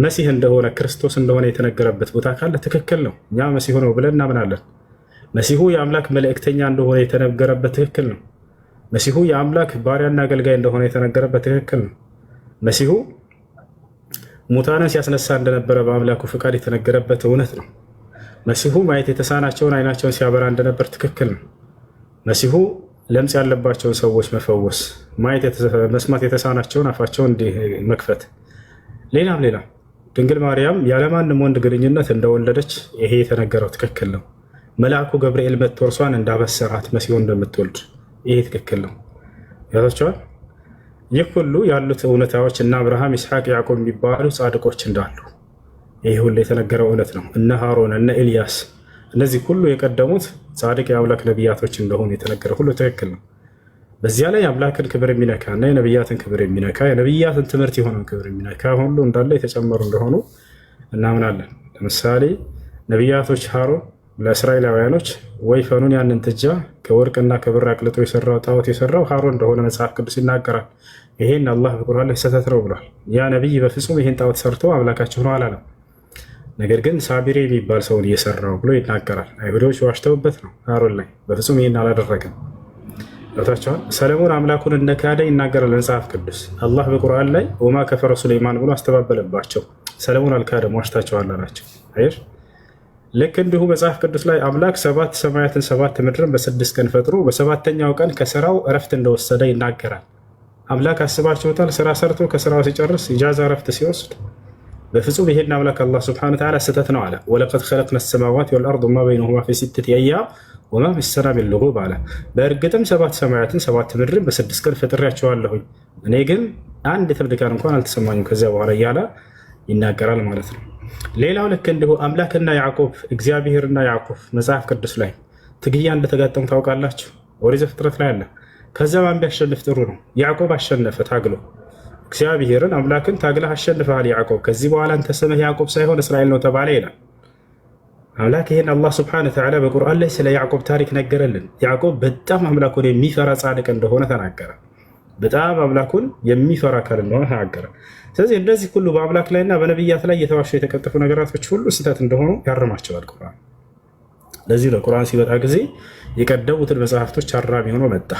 መሲህ እንደሆነ ክርስቶስ እንደሆነ የተነገረበት ቦታ ካለ ትክክል ነው። እኛ መሲሁ ነው ብለን እናምናለን። መሲሁ የአምላክ መልእክተኛ እንደሆነ የተነገረበት ትክክል ነው። መሲሁ የአምላክ ባሪያና አገልጋይ እንደሆነ የተነገረበት ትክክል ነው። መሲሁ ሙታንን ሲያስነሳ እንደነበረ በአምላኩ ፍቃድ የተነገረበት እውነት ነው። መሲሁ ማየት የተሳናቸውን አይናቸውን ሲያበራ እንደነበር ትክክል ነው። መሲሁ ለምጽ ያለባቸውን ሰዎች መፈወስ፣ መስማት የተሳናቸውን አፋቸውን መክፈት፣ ሌላም ድንግል ማርያም ያለማንም ወንድ ግንኙነት እንደወለደች ይሄ የተነገረው ትክክል ነው። መልአኩ ገብርኤል መጥቶ እርሷን እንዳበሰራት መሲሁ እንደምትወልድ ይሄ ትክክል ነው። ያዛቸዋል። ይህ ሁሉ ያሉት እውነታዎች እና አብርሃም፣ ይስሐቅ፣ ያዕቆብ የሚባሉ ጻድቆች እንዳሉ ይህ ሁሉ የተነገረው እውነት ነው። እነ ሃሮን፣ እነ ኤልያስ እነዚህ ሁሉ የቀደሙት ጻድቅ የአምላክ ነቢያቶች እንደሆኑ የተነገረ ሁሉ ትክክል ነው። በዚያ ላይ የአምላክን ክብር የሚነካ እና የነቢያትን ክብር የሚነካ የነቢያትን ትምህርት የሆነን ክብር የሚነካ ሁሉ እንዳለ የተጨመሩ እንደሆኑ እናምናለን። ለምሳሌ ነቢያቶች ሃሮን ለእስራኤላውያኖች ወይፈኑን ያንን ጥጃ ከወርቅና ከብር አቅልጦ የሰራው ጣዖት የሰራው ሃሮን እንደሆነ መጽሐፍ ቅዱስ ይናገራል። ይሄን አላህ በቁርአን ላይ ስህተት ነው ብሏል። ያ ነቢይ በፍጹም ይሄን ጣዖት ሰርቶ አምላካቸው ነው አላለም። ነገር ግን ሳቢሬ የሚባል ሰውን እየሰራው ብሎ ይናገራል። አይሁዶች ዋሽተውበት ነው ሃሮን ላይ። በፍጹም ይሄን አላደረገም። ታቸዋል። ሰለሞን አምላኩን እንደካደ ይናገራል መጽሐፍ ቅዱስ። አላህ በቁርአን ላይ ወማ ከፈረ ሱለይማን ብሎ አስተባበለባቸው። ሰለሞን አልካደም፣ ዋሽታቸዋል አላቸው። አየሽ፣ ልክ እንዲሁ መጽሐፍ ቅዱስ ላይ አምላክ 7 ሰማያትን 7 ምድርን በ6 ቀን ፈጥሮ በሰባተኛው ቀን ከስራው እረፍት እንደወሰደ ይናገራል። አምላክ አስባችሁታል? ስራ ሰርቶ ከስራው ሲጨርስ ኢጃዛ እረፍት ሲወስድ በፍጹም ይሄን አምላክ አላህ ሱብሓነሁ ወተዓላ ስህተት ነው አለ። ወለቀድ ኸለቅነ ሰማዋት ወልአርድ ወማ በይነሁማ ፊ ሲተቲ አያም ወማ ፊሰና ሚን ሉጉብ አለ። በእርግጥም 7 ሰማያትን 7 ምድርን በ6 ቀን ፈጥሬያቸዋለሁኝ፣ እኔ ግን አንድ ድካም እንኳን አልተሰማኝም ከዚያ በኋላ እያለ ይናገራል ማለት ነው። ሌላው ልክ እንዲሁ አምላክና ያዕቆብ እግዚአብሔርና ያዕቆብ መጽሐፍ ቅዱስ ላይ ትግያ እንደተጋጠሙ ታውቃላችሁ። ኦሪት ዘፍጥረት ላይ አለ። ከዛ ማን ቢያሸንፍ ጥሩ ነው? ያዕቆብ አሸነፈ ታግሎ። እግዚአብሔርን አምላክን ታግለህ አሸንፈሃል ያዕቆብ፣ ከዚህ በኋላ አንተ ስምህ ያዕቆብ ሳይሆን እስራኤል ነው ተባለ ይላል አምላክ። ይህን አላህ ስብሐነሁ ወተዓላ በቁርአን ላይ ስለ ያዕቆብ ታሪክ ነገረልን። ያዕቆብ በጣም አምላኩን የሚፈራ ጻድቅ እንደሆነ ተናገረ። በጣም አምላኩን የሚፈራ አካል እንደሆነ ተናገረ። ስለዚህ እንደዚህ ሁሉ በአምላክ ላይና በነቢያት ላይ የተዋሹ የተቀጠፉ ነገራቶች ሁሉ ስህተት እንደሆኑ ያርማቸዋል ቁርአን። ለዚህ ነው ቁርአን ሲመጣ ጊዜ የቀደሙትን መጽሐፍቶች አራሚ ሆኖ መጣ።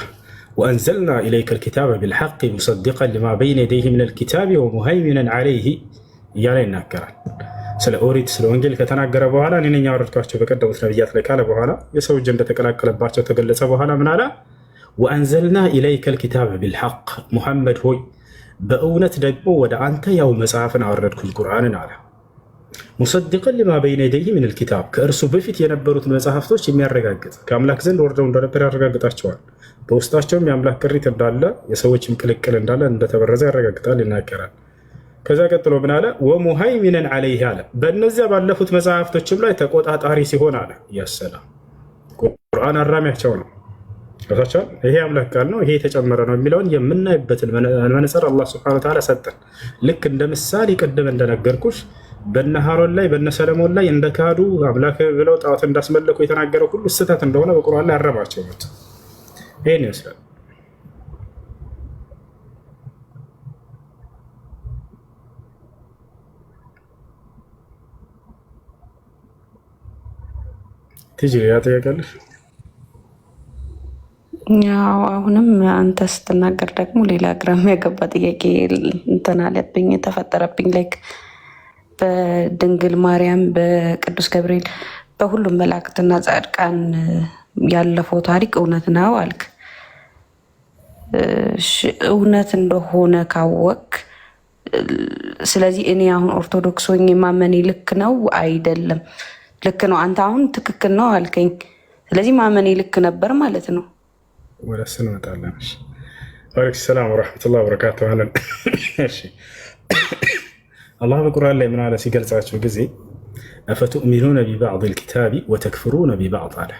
ወአንዘልና ኢለይከ ልኪታበ ቢልሐቅ ሙሰዲቀን ሊማ በይነ የደይህ ሚነል ኪታቢ ወሙሀይሚነን ዐለይህ እያለ ይናገራል። ስለ ኦሪት ስለ ወንጌል ከተናገረ በኋላ እኔ ነኝ ያወረድኳቸው በቀደሙት ነቢያት ላይ ካለ በኋላ የሰው እጅ እንደተቀላቀለባቸው ተገለጸ። በኋላ ምን አለ? ወአንዘልና ኢለይከ ልኪታበ ቢልሐቅ፣ ሙሐመድ ሆይ በእውነት ደግሞ ወደ አንተ ያው መጽሐፍን አወረድኩኝ ቁርአንን አለ። ሙሰዲቀን ሊማ በይነ የደይህ ሚነል ኪታብ፣ ከእርሱ በፊት የነበሩትን መጽሐፍቶች የሚያረጋግጥ ከአምላክ ዘንድ ወርደው እንደነበር ያረጋግጣቸዋል። በውስጣቸውም የአምላክ ቅሪት እንዳለ የሰዎችም ቅልቅል እንዳለ እንደተበረዘ ያረጋግጣል፣ ይናገራል። ከዛ ቀጥሎ ምን አለ? ወሙሀይሚነን ዐለይህ አለ። በእነዚያ ባለፉት መጽሐፍቶችም ላይ ተቆጣጣሪ ሲሆን አለ። ያሰላም ቁርአን አራሚያቸው ነው። ቻል ይሄ አምላክ ቃል ነው፣ ይሄ የተጨመረ ነው የሚለውን የምናይበትን መነጽር አላህ ሱብሓነሁ ወተዓላ ሰጠን። ልክ እንደ ምሳሌ ቅድም እንደነገርኩሽ በነ ሃሮን ላይ በነ ሰለሞን ላይ እንደካዱ አምላክ ብለው ጣዖት እንዳስመለኩ የተናገረው ሁሉ ስህተት እንደሆነ በቁርአን ላይ አረማቸው። ይሄን ይመስላል። ትጂ ያጠያቀልሽ ያው አሁንም አንተ ስትናገር ደግሞ ሌላ ግራ የሚያገባ ጥያቄ እንትን አለብኝ የተፈጠረብኝ። ላይክ በድንግል ማርያም በቅዱስ ገብርኤል በሁሉም መላእክትና ጻድቃን ያለፈው ታሪክ እውነት ነው አልክ። እውነት እንደሆነ ካወቅ ስለዚህ እኔ አሁን ኦርቶዶክስ ሆኜ ማመኔ ልክ ነው አይደለም? ልክ ነው አንተ አሁን ትክክል ነው አልከኝ። ስለዚህ ማመኔ ልክ ነበር ማለት ነው። ወደ እሱ እንመጣለን። ወአለይኩም ሰላም ወረሕመቱላሂ ወበረካቱህ። አለን። እሺ አላህ በቁርአን ላይ ምን አለ ሲገልጻቸው ጊዜ አፈቱእሚኑነ ቢባዕድ ልኪታቢ ወተክፍሩነ ቢባዕድ አለ።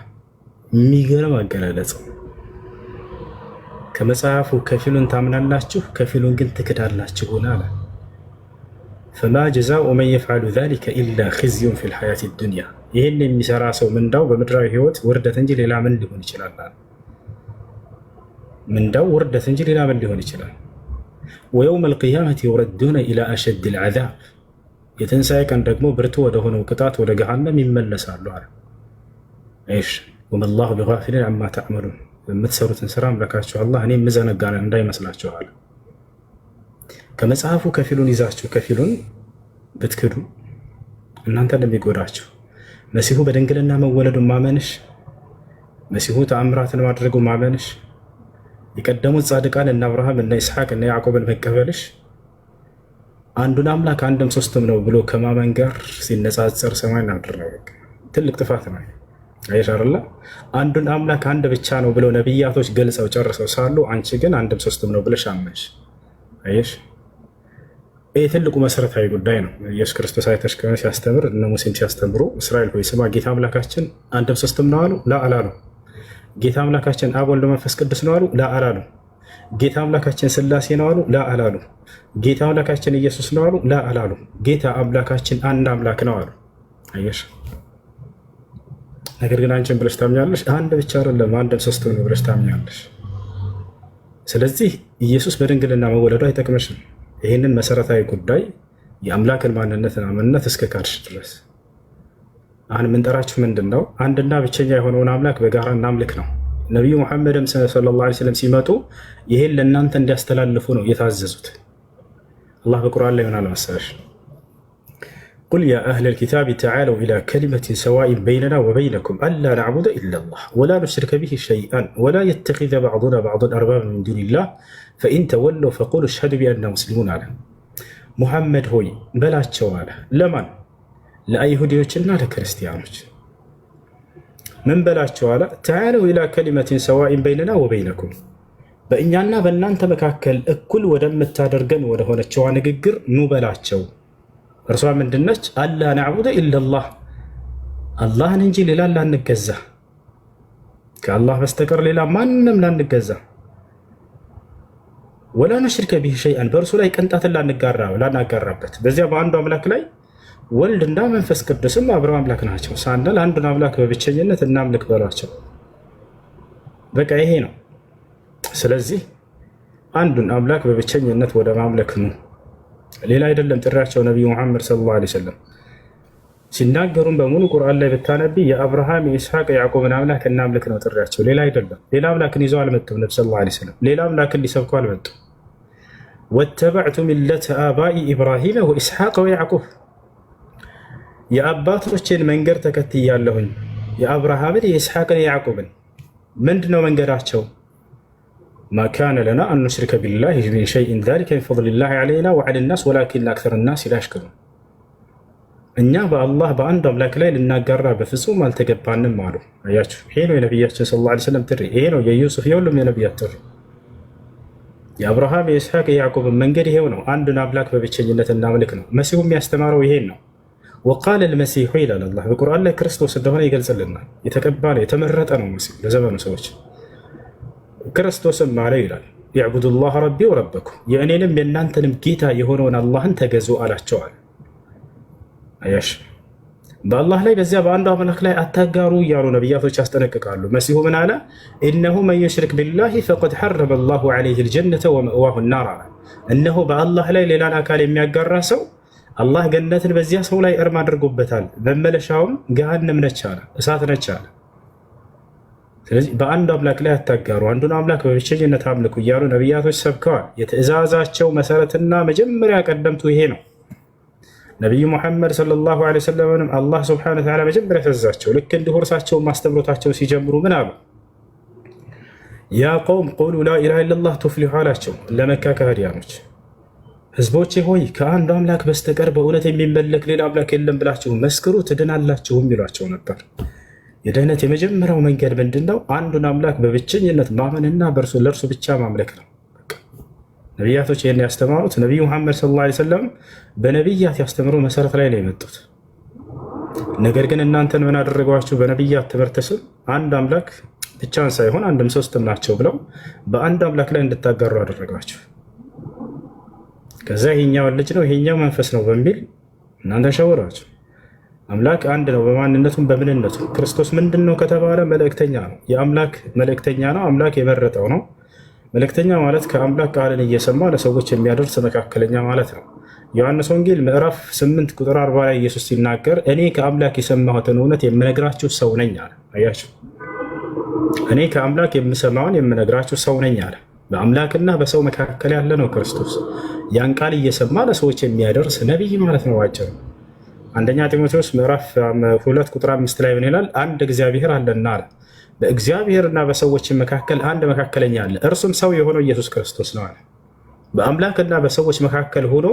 የሚገርም አገላለጽ። ከመጽሐፉ ከፊሉን ታምናላችሁ፣ ከፊሉን ግን ትክዳላችሁን አለ። ፈማ ጀዛኡ መን የፍዓሉ ዛሊከ ኢላ ኺዝዩን ፊል ሐያቲ ዱንያ። ይህን የሚሰራ ሰው ምንዳው በምድራዊ ህይወት ውርደት እንጂ ሌላ ምን ሊሆን ይችላል? ምንዳው ውርደት እንጂ ሌላ ምን ሊሆን ይችላል? ወየውም አልቅያመት ዩረዱነ ኢላ አሸድ ልዓዛብ። የትንሣኤ ቀን ደግሞ ብርቱ ወደሆነው ቅጣት ወደ ገሃነም ይመለሳሉ አለ። እሺ ወመላሁ ቢጋፊሊን አማ ተዕመሉን። የምትሰሩትን ስራ አምላካችሁ አላህ እኔ የምዘነጋነን እንዳይመስላችሁ አለ። ከመጽሐፉ ከፊሉን ይዛችሁ ከፊሉን ብትክዱ እናንተ እንደሚጎዳችሁ መሲሁ በድንግልና መወለዱን ማመንሽ፣ መሲሁ ተአምራትን ማድረጉ ማመንሽ፣ የቀደሙት ጻድቃን እነ አብርሃም እነ ይስሐቅ እነ ያዕቆብን መቀበልሽ አንዱን አምላክ አንድም ሶስትም ነው ብሎ ከማመን ጋር ሲነጻጸር ሰማይና ምድር ነው። ትልቅ ጥፋት ነው። አይሽ አይደለ? አንዱን አምላክ አንድ ብቻ ነው ብለው ነቢያቶች ገልጸው ጨርሰው ሳሉ አንቺ ግን አንድም ሶስትም ነው ብለሽ አመንሽ። አይሽ ይህ ትልቁ መሰረታዊ ጉዳይ ነው። ኢየሱስ ክርስቶስ አይተሽ ከሆነ ሲያስተምር እነ ሙሴም ሲያስተምሩ እስራኤል ሆይ ስማ፣ ጌታ አምላካችን አንድም ሶስትም ነው አሉ? ላ አላሉ። ጌታ አምላካችን አብ ወልድ መንፈስ ቅዱስ ነው አሉ? ላ አላሉ። ጌታ አምላካችን ስላሴ ነው አሉ? ላ አላሉ። ጌታ አምላካችን ኢየሱስ ነው አሉ? ላ አላሉ። ጌታ አምላካችን አንድ አምላክ ነው አሉ። አየሽ። ነገር ግን አንቺን ብለሽ ታምኛለሽ፣ አንድ ብቻ አይደለም አንድም ሶስትም ነው ብለሽ ታምኛለሽ። ስለዚህ ኢየሱስ በድንግልና መወለዱ አይጠቅምሽም። ይህንን መሰረታዊ ጉዳይ የአምላክን ማንነትና ምንነት እስከ ካድሽ ድረስ አሁን የምንጠራችሁ ምንድን ነው? አንድና ብቸኛ የሆነውን አምላክ በጋራ እናምልክ ነው። ነቢዩ ሙሐመድም ሰለላሁ ዐለይሂ ወሰለም ሲመጡ ይሄን ለእናንተ እንዲያስተላልፉ ነው የታዘዙት። አላህ በቁርአን ላይ ምን አለ መሰለሽ? ቁል ያ አህለል ኪታቢ ተዓለው ኢላ ከሊመቲን ሰዋኢን በይነና ወበይነኩም አላ ነዕቡደ ኢለላህ ወላ ኑሽሪከ ቢሂ ሸይአን ወላ የተኺዘ በዕዱና በዕዱን አርባበን ሚን ዱኒላህ ፈኢን ተወለው ፈቁሉ አሽሀዱ ቢአንና ሙስሊሙን አለ። ሙሐመድ ሆይ በላቸው አለ። ለማን? ለአይሁዲዎችና ለክርስቲያኖች ምን በላቸው አለ? ተዓለው ኢላ ከሊመቲን ሰዋኢን በይነና ወበይነኩም በእኛና በእናንተ መካከል እኩል ወደምታደርገን ወደሆነችዋ ንግግር ኑ በላቸው። እርሷ ምንድነች? አላ ነዕቡደ ኢለላህ አላህን እንጂ ሌላ ላንገዛ፣ ከአላህ በስተቀር ሌላ ማንም ላንገዛ፣ ወላ ኑሽሪከ ቢሂ ሸይአን በእርሱ ላይ ቅንጣትን ላናጋራበት። በዚያ በአንዱ አምላክ ላይ ወልድና መንፈስ ቅዱስም አብረው አምላክ ናቸው ሳንል አንዱን አምላክ በብቸኝነት እናምልክ በሏቸው። በቃ ይሄ ነው። ስለዚህ አንዱን አምላክ በብቸኝነት ወደ ማምለክ ነው፣ ሌላ አይደለም ጥሪያቸው። ነቢዩ ሙሐመድ ሰለላሁ ዐለይሂ ወሰለም ሲናገሩም በሙሉ ቁርአን ላይ ብታነቢ የአብርሃም የኢስሐቅ የያዕቆብን አምላክ እናምልክ ነው ጥሪያቸው፣ ሌላ አይደለም። ሌላ አምላክን ይዘው አልመጡም። ነቢ ሰለላሁ ዐለይሂ ወሰለም ሌላ አምላክን ሊሰብኩ አልመጡም። ወተበዕቱ ሚለተ አባኢ ኢብራሂመ ወኢስሐቅ ወያዕቁብ የአባቶችን መንገድ ተከትያለሁኝ፣ የአብርሃምን የኢስሐቅን የያዕቁብን። ምንድነው መንገዳቸው? ማ ካነ ለና አን ኑሽሪከ ቢላሂ ሚን ሸይኢን ዛሊከ ሚን ፈድሊላሂ ዐለይና ወዐለ ናስ ወላኪነ አክሰረ ናስ ላ የሽኩሩን። እኛ በአላህ በአንዱ አምላክ ላይ ልናጋራ በፍጹም አልተገባንም አሉ። አያችሁ፣ ይሄ ነው የነቢያችን ሰለላሁ ዐለይሂ ወሰለም ጥሪ። ይሄ ነው የዩሱፍ የሁሉም የነቢያት ጥሪ። የአብርሃም የኢስሐቅ የያዕቁብን መንገድ ይሄው ነው። አንዱን አምላክ በብቸኝነት እናምልክ ነው። መሲሁ የሚያስተማረው ይሄን ነው። ወቃለ ልመሲሑ ይላል አላህ በቁርአን ላይ ክርስቶስ እንደሆነ ይገልጽልናል። የተቀባ ነው፣ የተመረጠ ነው መሲሁ ለዘመኑ ሰዎች። ክርስቶስም አለ ይላል የዕቡዱላህ ረቢ ወረበኩም የእኔንም የእናንተንም ጌታ የሆነውን አላህን ተገዙ አላቸዋል። አያሽ በአላህ ላይ በዚያ በአንዱ አምላክ ላይ አታጋሩ እያሉ ነቢያቶች ያስጠነቅቃሉ። መሲሁ ምን አለ? ኢነሁ መን ዩሽሪክ ቢላሂ ፈቀድ ሐረመ ላሁ ዐለይሂ ልጀነተ ወመእዋሁ ናር አለ። እነሆ በአላህ ላይ ሌላን አካል የሚያጋራ ሰው አላህ ገነትን በዚያ ሰው ላይ እርም አድርጎበታል፣ መመለሻውም ገሃነም ነች አለ፣ እሳት ነች አለ። ስለዚህ በአንዱ አምላክ ላይ አታጋሩ፣ አንዱን አምላክ በብቸኝነት አምልኩ እያሉ ነቢያቶች ሰብከዋል። የትእዛዛቸው መሰረትና መጀመሪያ ቀደምቱ ይሄ ነው። ነቢዩ ሙሐመድ ሰለላሁ ዐለይሂ ወሰለም አላህ ሱብሓነሁ ወተዓላ መጀመሪያ ያዘዛቸው ልክ እንዲሁ እርሳቸው ማስተምሮታቸው ሲጀምሩ ምን አሉ? ያ ቀውም ቁሉ ላኢላሃ ኢለላህ ቱፍሊሑ አላቸው ለመካ ከሃዲያኖች። ህዝቦቼ ሆይ ከአንዱ አምላክ በስተቀር በእውነት የሚመለክ ሌላ አምላክ የለም ብላችሁ መስክሩ ትድናላችሁም ይሏቸው ነበር። የድህነት የመጀመሪያው መንገድ ምንድን ነው? አንዱን አምላክ በብቸኝነት ማመንና ለእርሱ ብቻ ማምለክ ነው። ነቢያቶች ይህን ያስተማሩት ነቢዩ ሙሐመድ ሰለላሁ ዐለይሂ ወሰለም በነቢያት ያስተምሩ መሰረት ላይ ነው የመጡት። ነገር ግን እናንተን ምን አደረጓችሁ? በነቢያት ትምህርት ስም አንድ አምላክ ብቻን ሳይሆን አንድም ሶስትም ናቸው ብለው በአንድ አምላክ ላይ እንድታጋሩ አደረጓችሁ። ከዛ ይሄኛው ልጅ ነው ይሄኛው መንፈስ ነው በሚል እናንተ ሸወራችሁ። አምላክ አንድ ነው በማንነቱም በምንነቱ። ክርስቶስ ምንድን ነው ከተባለ መልእክተኛ ነው። የአምላክ መልእክተኛ ነው። አምላክ የመረጠው ነው። መልእክተኛ ማለት ከአምላክ ቃልን እየሰማ ለሰዎች የሚያደርስ መካከለኛ ማለት ነው። ዮሐንስ ወንጌል ምዕራፍ 8 ቁጥር 40 ላይ ኢየሱስ ሲናገር እኔ ከአምላክ የሰማሁትን እውነት የምነግራችሁ ሰው ነኝ አለ። አያችሁ፣ እኔ ከአምላክ የምሰማውን የምነግራችሁ ሰው ነኝ አለ። በአምላክና በሰው መካከል ያለ ነው ክርስቶስ። ያን ቃል እየሰማ ለሰዎች የሚያደርስ ነቢይ ማለት ነው ባጭሩ። አንደኛ ጢሞቴዎስ ምዕራፍ 2 ቁጥር 5 ላይ ምን ይላል? አንድ እግዚአብሔር አለና አለ። በእግዚአብሔርና በሰዎች መካከል አንድ መካከለኛ አለ፣ እርሱም ሰው የሆነው ኢየሱስ ክርስቶስ ነው አለ። በአምላክና በሰዎች መካከል ሆኖ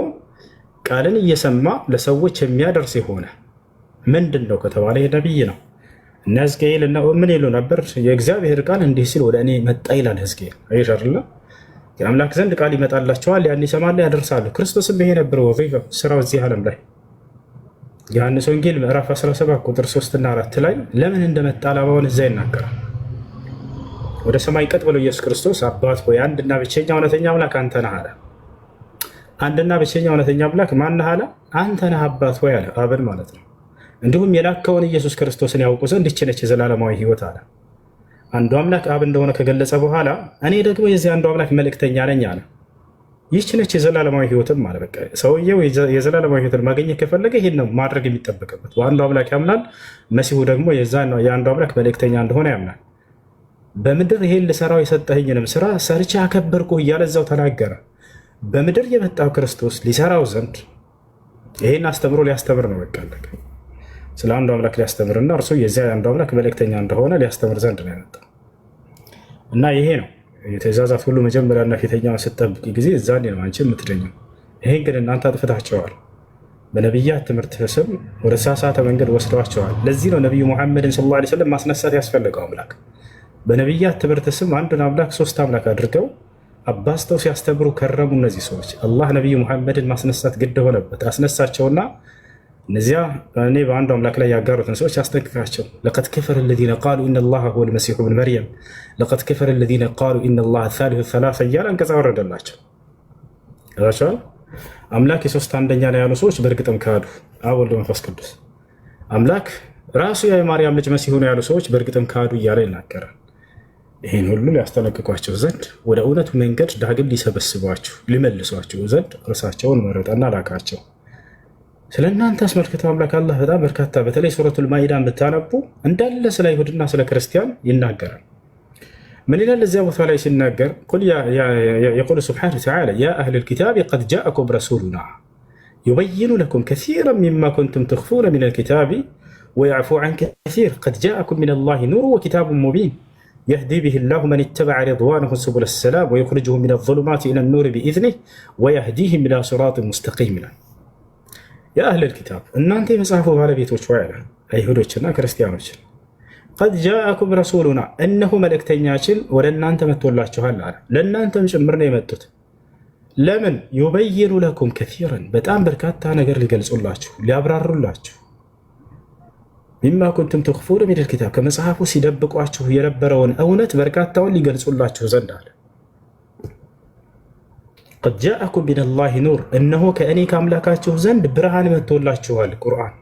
ቃልን እየሰማ ለሰዎች የሚያደርስ የሆነ ምንድን ነው ከተባለ ነቢይ ነው። እነ ሕዝቅኤል ምን ይሉ ነበር? የእግዚአብሔር ቃል እንዲህ ሲል ወደ እኔ መጣ ይላል ሕዝቅኤል። አይሻርላ የአምላክ ዘንድ ቃል ይመጣላቸዋል፣ ያን ይሰማሉ፣ ያደርሳሉ። ክርስቶስም ይሄ ነበር ወظيفة ስራው እዚህ ዓለም ላይ። ዮሐንስ ወንጌል ምዕራፍ 17 ቁጥር 3 እና 4 ላይ ለምን እንደመጣ ዓላማውን እዛ ይናገራል። ወደ ሰማይ ቀጥ ብሎ ኢየሱስ ክርስቶስ አባት ሆይ አንድና ብቸኛ እውነተኛ አምላክ አንተ ነህ አለ። አንድና ብቸኛ እውነተኛ አምላክ ማን ነህ አለ? አንተ ነህ አባት ሆይ አለ፣ አብን ማለት ነው። እንዲሁም የላከውን ኢየሱስ ክርስቶስን ያውቁ ዘንድ ይህች ነች የዘላለማዊ ሕይወት አለ። አንዱ አምላክ አብ እንደሆነ ከገለጸ በኋላ እኔ ደግሞ የዚህ አንዱ አምላክ መልእክተኛ ነኝ አለ። ይህች ነች የዘላለማዊ ሕይወትም አለ። በቃ ሰውየው የዘላለማዊ ሕይወትን ማግኘት ከፈለገ ይሄን ነው ማድረግ የሚጠበቅበት። በአንዱ አምላክ ያምናል። መሲሁ ደግሞ የአንዱ አምላክ መልእክተኛ እንደሆነ ያምናል። በምድር ይሄን ልሰራው የሰጠኸኝንም ስራ ሰርቼ አከበርኩህ እያለ እዛው ተናገረ። በምድር የመጣው ክርስቶስ ሊሰራው ዘንድ ይሄን አስተምሮ ሊያስተምር ነው። በቃ ስለ አንዱ አምላክ ሊያስተምርና እርሱ የዚያ አንዱ አምላክ መልእክተኛ እንደሆነ ሊያስተምር ዘንድ ነው የመጣው እና ይሄ ነው የትእዛዛት ሁሉ መጀመሪያና ፊተኛውን ስትጠብቂ ጊዜ እዛኔ ነው አንቺ የምትድኘው። ይሄን ግን እናንተ አጥፍታቸዋል። በነቢያት ትምህርት ስም ወደ ተሳሳተ መንገድ ወስደዋቸዋል። ለዚህ ነው ነቢዩ ሙሐመድን ሰለላሁ ዐለይሂ ወሰለም ማስነሳት ያስፈለገው። አምላክ በነቢያት ትምህርት ስም አንዱን አምላክ ሶስት አምላክ አድርገው አባስተው ሲያስተምሩ ከረሙ። እነዚህ ሰዎች አላህ ነቢዩ ሙሐመድን ማስነሳት ግድ ሆነበት። አስነሳቸውና እነዚያ እኔ በአንዱ አምላክ ላይ ያጋሩትን ሰዎች አስጠንቅቃቸው። ለቀድ ከፈረ الذين قالوا ان الله هو المسيح ابن مريم لقد كفر الذين قالوا ان الله ثالث ثلاثة እያለ አንቀጽ አወረደላቸው። እዛቻል አምላክ የሶስት አንደኛ ላይ ያሉ ሰዎች በእርግጥም ካዱ። አብ ወልድ መንፈስ ቅዱስ አምላክ ራሱ የማርያም ልጅ መሲሁ ነው ያሉ ሰዎች በእርግጥም ካዱ እያለ ይናገራል። ይህን ሁሉ ሊያስጠነቅቋቸው ዘንድ ወደ እውነቱ መንገድ ዳግም ሊሰበስቧቸው ሊመልሷቸው ዘንድ እርሳቸውን መረጠና ላካቸው። ስለ እናንተ አስመልክተው አምላክ አላህ በጣም በርካታ በተለይ ሱረቱል ማኢዳን ብታነቡ እንዳለ ስለ አይሁድና ስለ ክርስቲያን ይናገራል። ምን ይላል እዚያ ቦታ ላይ ሲናገር የቁል ስብሓነሁ ወተዓላ ያ አህለል ኪታብ ቀድ ጃአኩም ረሱሉና ዩበይኑ ለኩም ከሲራን ሚማ ኩንቱም ትኽፉነ ሚነል ኪታቢ ወየዕፉ ዐን ከሲር ቀድ ጃአኩም ሚነላሂ ኑሩ ወኪታቡን ሙቢን يهدي به الله من اتبع رضوانه سبل السلام ويخرجهم من الظلمات إلى النور بإذنه ويهديهم إلى صراط مستقيم. يا أهل الكتاب إن أنت مصحفوا على بيت وشوائنا أيهودنا كريستيانوش قد جاءكم رسولنا إنه ملكتنياشن ولن أنت متولى شهلا لن أنت مش أمرنا يمتت لمن يبين لكم كثيرا بتأم بركات أنا قر لي جلس الله لأبرار الله ሚማ ኩንቱም ትኽፉነ ሚነል ኪታብ ከመጽሐፉ ሲደብቋችሁ የነበረውን እውነት በርካታውን ሊገልጹላችሁ ዘንድ አለ። ቀድ ጃአኩም ሚነላሂ ኑር እነሆ ከእኔ ከአምላካችሁ ዘንድ ብርሃን መጥቶላችኋል። ቁርአን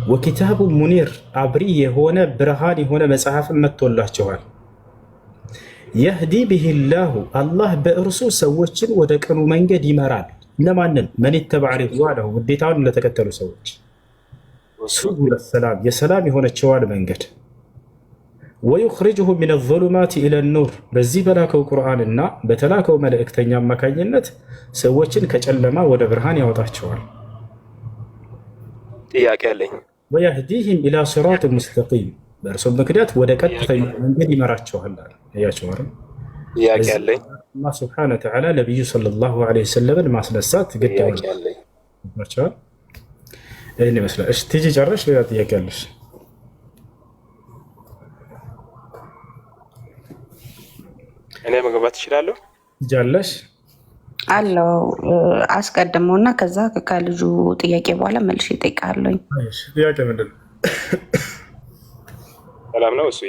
ወኪታቡ ሙኒር አብሪ የሆነ ብርሃን የሆነ መጽሐፍን መጥቶላችኋል። የህዲ ቢሂላሁ አላህ በእርሱ ሰዎችን ወደ ቅኑ መንገድ ይመራል። እነማንን? መን ተበዐ ሪድዋነሁ ውዴታውን ለተከተሉ ሰዎች ሱቡለ ሰላም የሰላም የሆነችዋን መንገድ ወዩኽሪጅሁም ሚነ ዙሉማት ኢለ ኑር በዚህ በላከው ቁርአንና በተላከው መልእክተኛ አማካኝነት ሰዎችን ከጨለማ ወደ ብርሃን ያወጣቸዋል። ጥያቄ አለኝ። ወየህዲህም ኢላ ሲራጥ ሙስተቂም በእርሱም ምክንያት ወደ ቀጥተኛ መንገድ ይመራቸዋል። ያያቸዋል። ጥያቄ አለኝ። አላህ ሱብሓነሁ ወተዓላ ነብዩ ሰለላሁ ዐለይሂ ወሰለም ማስነሳት ግድ ነው። ይህን ይመስላል። እሺ ቲጂ ጨረሽ? ሌላ ጥያቄ አለሽ? እኔ መግባት እችላለሁ? ትጃለሽ? አለው አስቀድመውና ከዛ ከልጁ ጥያቄ በኋላ መልሼ እጠይቃለሁኝ። ጥያቄ ምንድን ነው? ሰላም ነው እሱ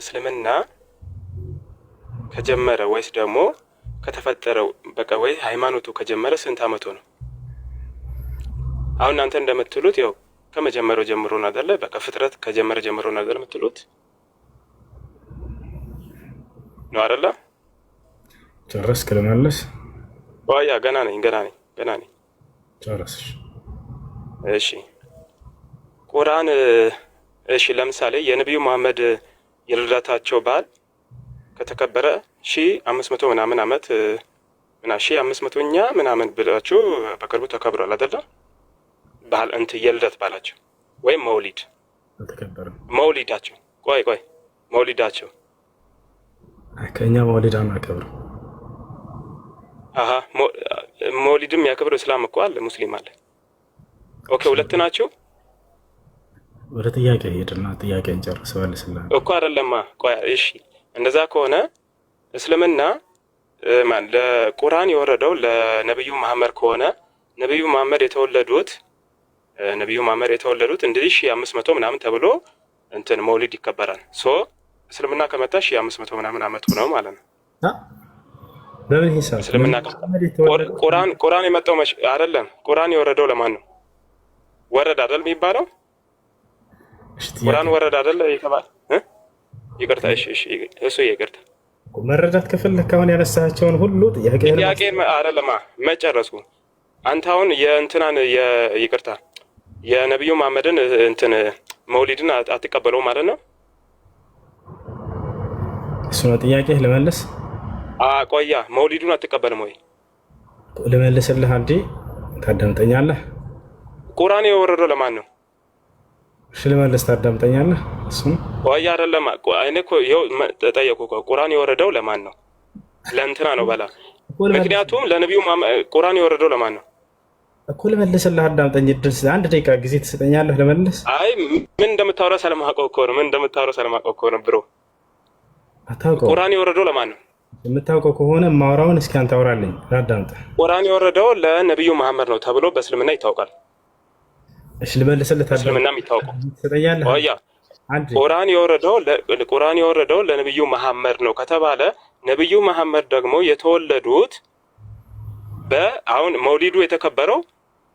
እስልምና ከጀመረ ወይስ ደግሞ ከተፈጠረው በቃ ወይ ሃይማኖቱ ከጀመረ ስንት አመቱ ነው? አሁን እናንተ እንደምትሉት ያው ከመጀመሪያው ጀምሮ ነው አይደለ? በቃ ፍጥረት ከጀመረ ጀምሮ ነው አይደለ የምትሉት ነው አይደለ? ጨረስክ ለማለስ? ወያ ገና ነኝ። ጨረስሽ? እሺ ቁርአን እሺ ለምሳሌ የነብዩ መሐመድ የልደታቸው በዓል ከተከበረ 1500 ምናምን አመት 1500ኛ ምናምን ብላችሁ በቅርቡ ተከብሯል አይደለ? ባህል የልደት ባላቸው ወይም መውሊድ መውሊዳቸው መውሊዳቸው ከኛ መውሊድ አናከብረው። መውሊድም ያከብረው እስላም እኮ አለ፣ ሙስሊም አለ። ኦኬ ሁለት ናቸው። ወደ ጥያቄ ሄድና ጥያቄ እንጨርሰዋል። እስላም እኮ አይደለማ። እሺ እንደዛ ከሆነ እስልምና ለቁርአን የወረደው ለነብዩ መሐመድ ከሆነ ነብዩ መሐመድ የተወለዱት እንደዚህ 1500 ምናምን ተብሎ እንትን መውሊድ ይከበራል። እስልምና ከመጣ 1500 ምናምን አመቱ ነው ማለት ነው። በምን ሂሳብ እስልምና ቁርአን የመጣው አይደለም። ቁርአን የወረደው ለማን ነው? ወረደ አይደል የሚባለው? ቁርአን ወረደ አይደል ይባላል? ይቅርታ እሱ ይቅርታ መረዳት ከፈለክ አሁን ያነሳቸውን ሁሉ ጥያቄ አይደለማ መጨረሱ። አንተ አሁን የእንትናን ይቅርታ የነብዩ መሐመድን እንትን መውሊድን አትቀበለው ማለት ነው? እሱ ነው ጥያቄ ልመልስ። ቆያ መውሊዱን አትቀበልም ወይ? ልመልስልህ አንዴ ታዳምጠኛለህ? ቁርአን የወረደው ለማን ነው? እሺ ልመልስ ታዳምጠኛለህ? እሱም ቆያ አይደለም። እኔ እኮ ተጠየቁ እኮ ቁርአን የወረደው ለማን ነው? ለእንትና ነው በላ። ምክንያቱም ለነብዩ ቁርአን የወረደው ለማን ነው እኮ ልመልስልህ። አዳምጠኝ። ድረስ አንድ ደቂቃ ጊዜ ትሰጠኛለህ ልመልስ? አይ ምን እንደምታወራ ስለማውቀው እኮ ነው ብሮ። አታውቀው? ቁርአን የወረደው ለማን ነው? የምታውቀው ከሆነ ማውራውን እስኪ አንተ አውራልኝ። አዳምጥ። ቁርአን የወረደው ለነብዩ መሐመድ ነው ተብሎ በእስልምና ይታወቃል። እሺ ልመልስልህ። እስልምናም ይታወቀው ትሰጠኛለህ? ቆያ ቁርአን የወረደው ለነብዩ መሐመድ ነው ከተባለ ነብዩ መሐመድ ደግሞ የተወለዱት አሁን መውሊዱ የተከበረው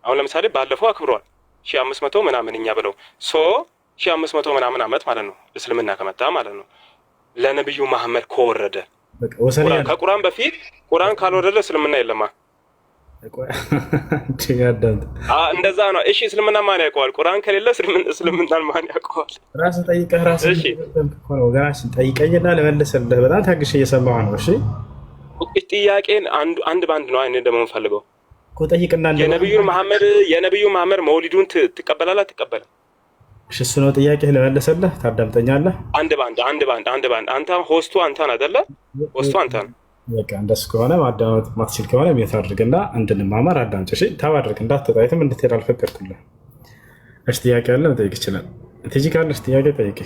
አሁን ለምሳሌ ባለፈው አክብሯል 1500 ምናምን እኛ ብለው 1500 ምናምን አመት ማለት ነው እስልምና ከመጣ ማለት ነው። ለነብዩ መሐመድ ከወረደ ከቁርአን በፊት ቁርአን ካልወረደ እስልምና የለማ። እንደዛ ነው። እሺ እስልምና ማን ያውቀዋል? ቁርአን ከሌለ እስልምናን ማን ያውቀዋል? ራስህ ጠይቀህ ራስህ ነው ገራሽ ጠይቀኝና ልመልስልህ። በጣም ታግሼ እየሰማሁ ነው። እሺ ጥያቄን አንድ ባንድ ነው አይኔ ደግሞ የምፈልገው እኮ ጠይቅና የነብዩ መሐመድ መውሊዱን ትቀበላለህ አትቀበልም? እሺ እሱ ነው ጥያቄ ልመልስልህ። ታዳምጠኛለህ? አንድ ባንድ አንተ ሆስቱ አንተን አይደለ? ሆስቱ አንተን በቃ እንደሱ ከሆነ ማዳመጥ ማትችል ከሆነ ቤት አድርግና እንድንማማር አዳምጭ። እሺ ታባድርግ እንዳትጠይትም እንድትሄድ አልፈቀድኩልህ። እሺ ጥያቄ አለ መጠየቅ ይችላል። ትጂ ካለሽ ጥያቄ ጠይቂ።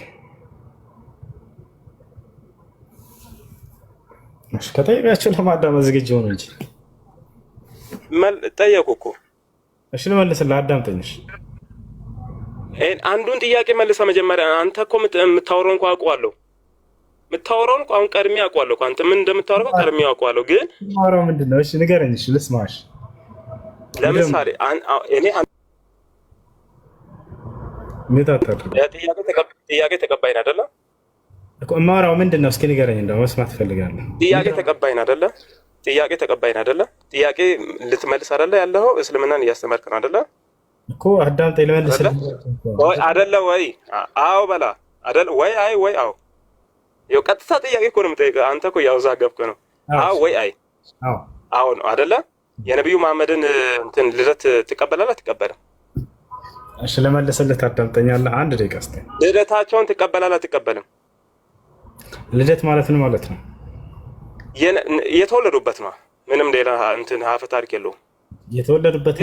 እሺ ከጠየቃችሁ ለማዳመጥ ዝግጁ ሆኑ እንጂ ጠየቁ እኮ። እሺ ልመልስልህ፣ አዳምጠኝሽ። አንዱን ጥያቄ መልሰ መጀመሪያ አንተ እኮ የምታወራውን እኮ አውቀዋለሁ። የምታወራውን እኮ አሁን ቀድሜ አውቀዋለሁ። አንተ ምን እንደምታወራው ቀድሜ አውቀዋለሁ። ግን ማውራው ምንድነው? እሺ ንገረኝ። እሺ ልስማሽ። ለምሳሌ እኔ ጥያቄ ተቀባይን አይደለ እኮ ማውራው ምንድነው? እስኪ ንገረኝ። እንደው መስማት ፈልጋለሁ። ጥያቄ ተቀባይን አይደለ? ጥያቄ ልትመልስ አይደለ? ያለው እስልምናን እያስተማርክ ነው አይደለ? እኮ አዳምጠኝ ልመልስልህ። ወይ አይደለ? ወይ አዎ በላ አይደለ? ወይ አይ ወይ አዎ። ይኸው ቀጥታ ጥያቄ እኮ ነው የምጠይቀው። አንተ እኮ ያወዛገብክ ነው። አዎ ወይ አይ? አዎ ነው አይደለ? የነብዩ መሐመድን እንትን ልደት ትቀበላለህ አትቀበልም? እሺ ልመልስልህ። ታዳምጠኛለህ? አንድ ደቂቃ እስኪ። ልደታቸውን ትቀበላለህ አትቀበልም? ልደት ማለት ነው ማለት ነው የተወለዱበት ነው። ምንም ሌላ እንትን ሀፈ ታሪክ የለውም። የተወለዱበት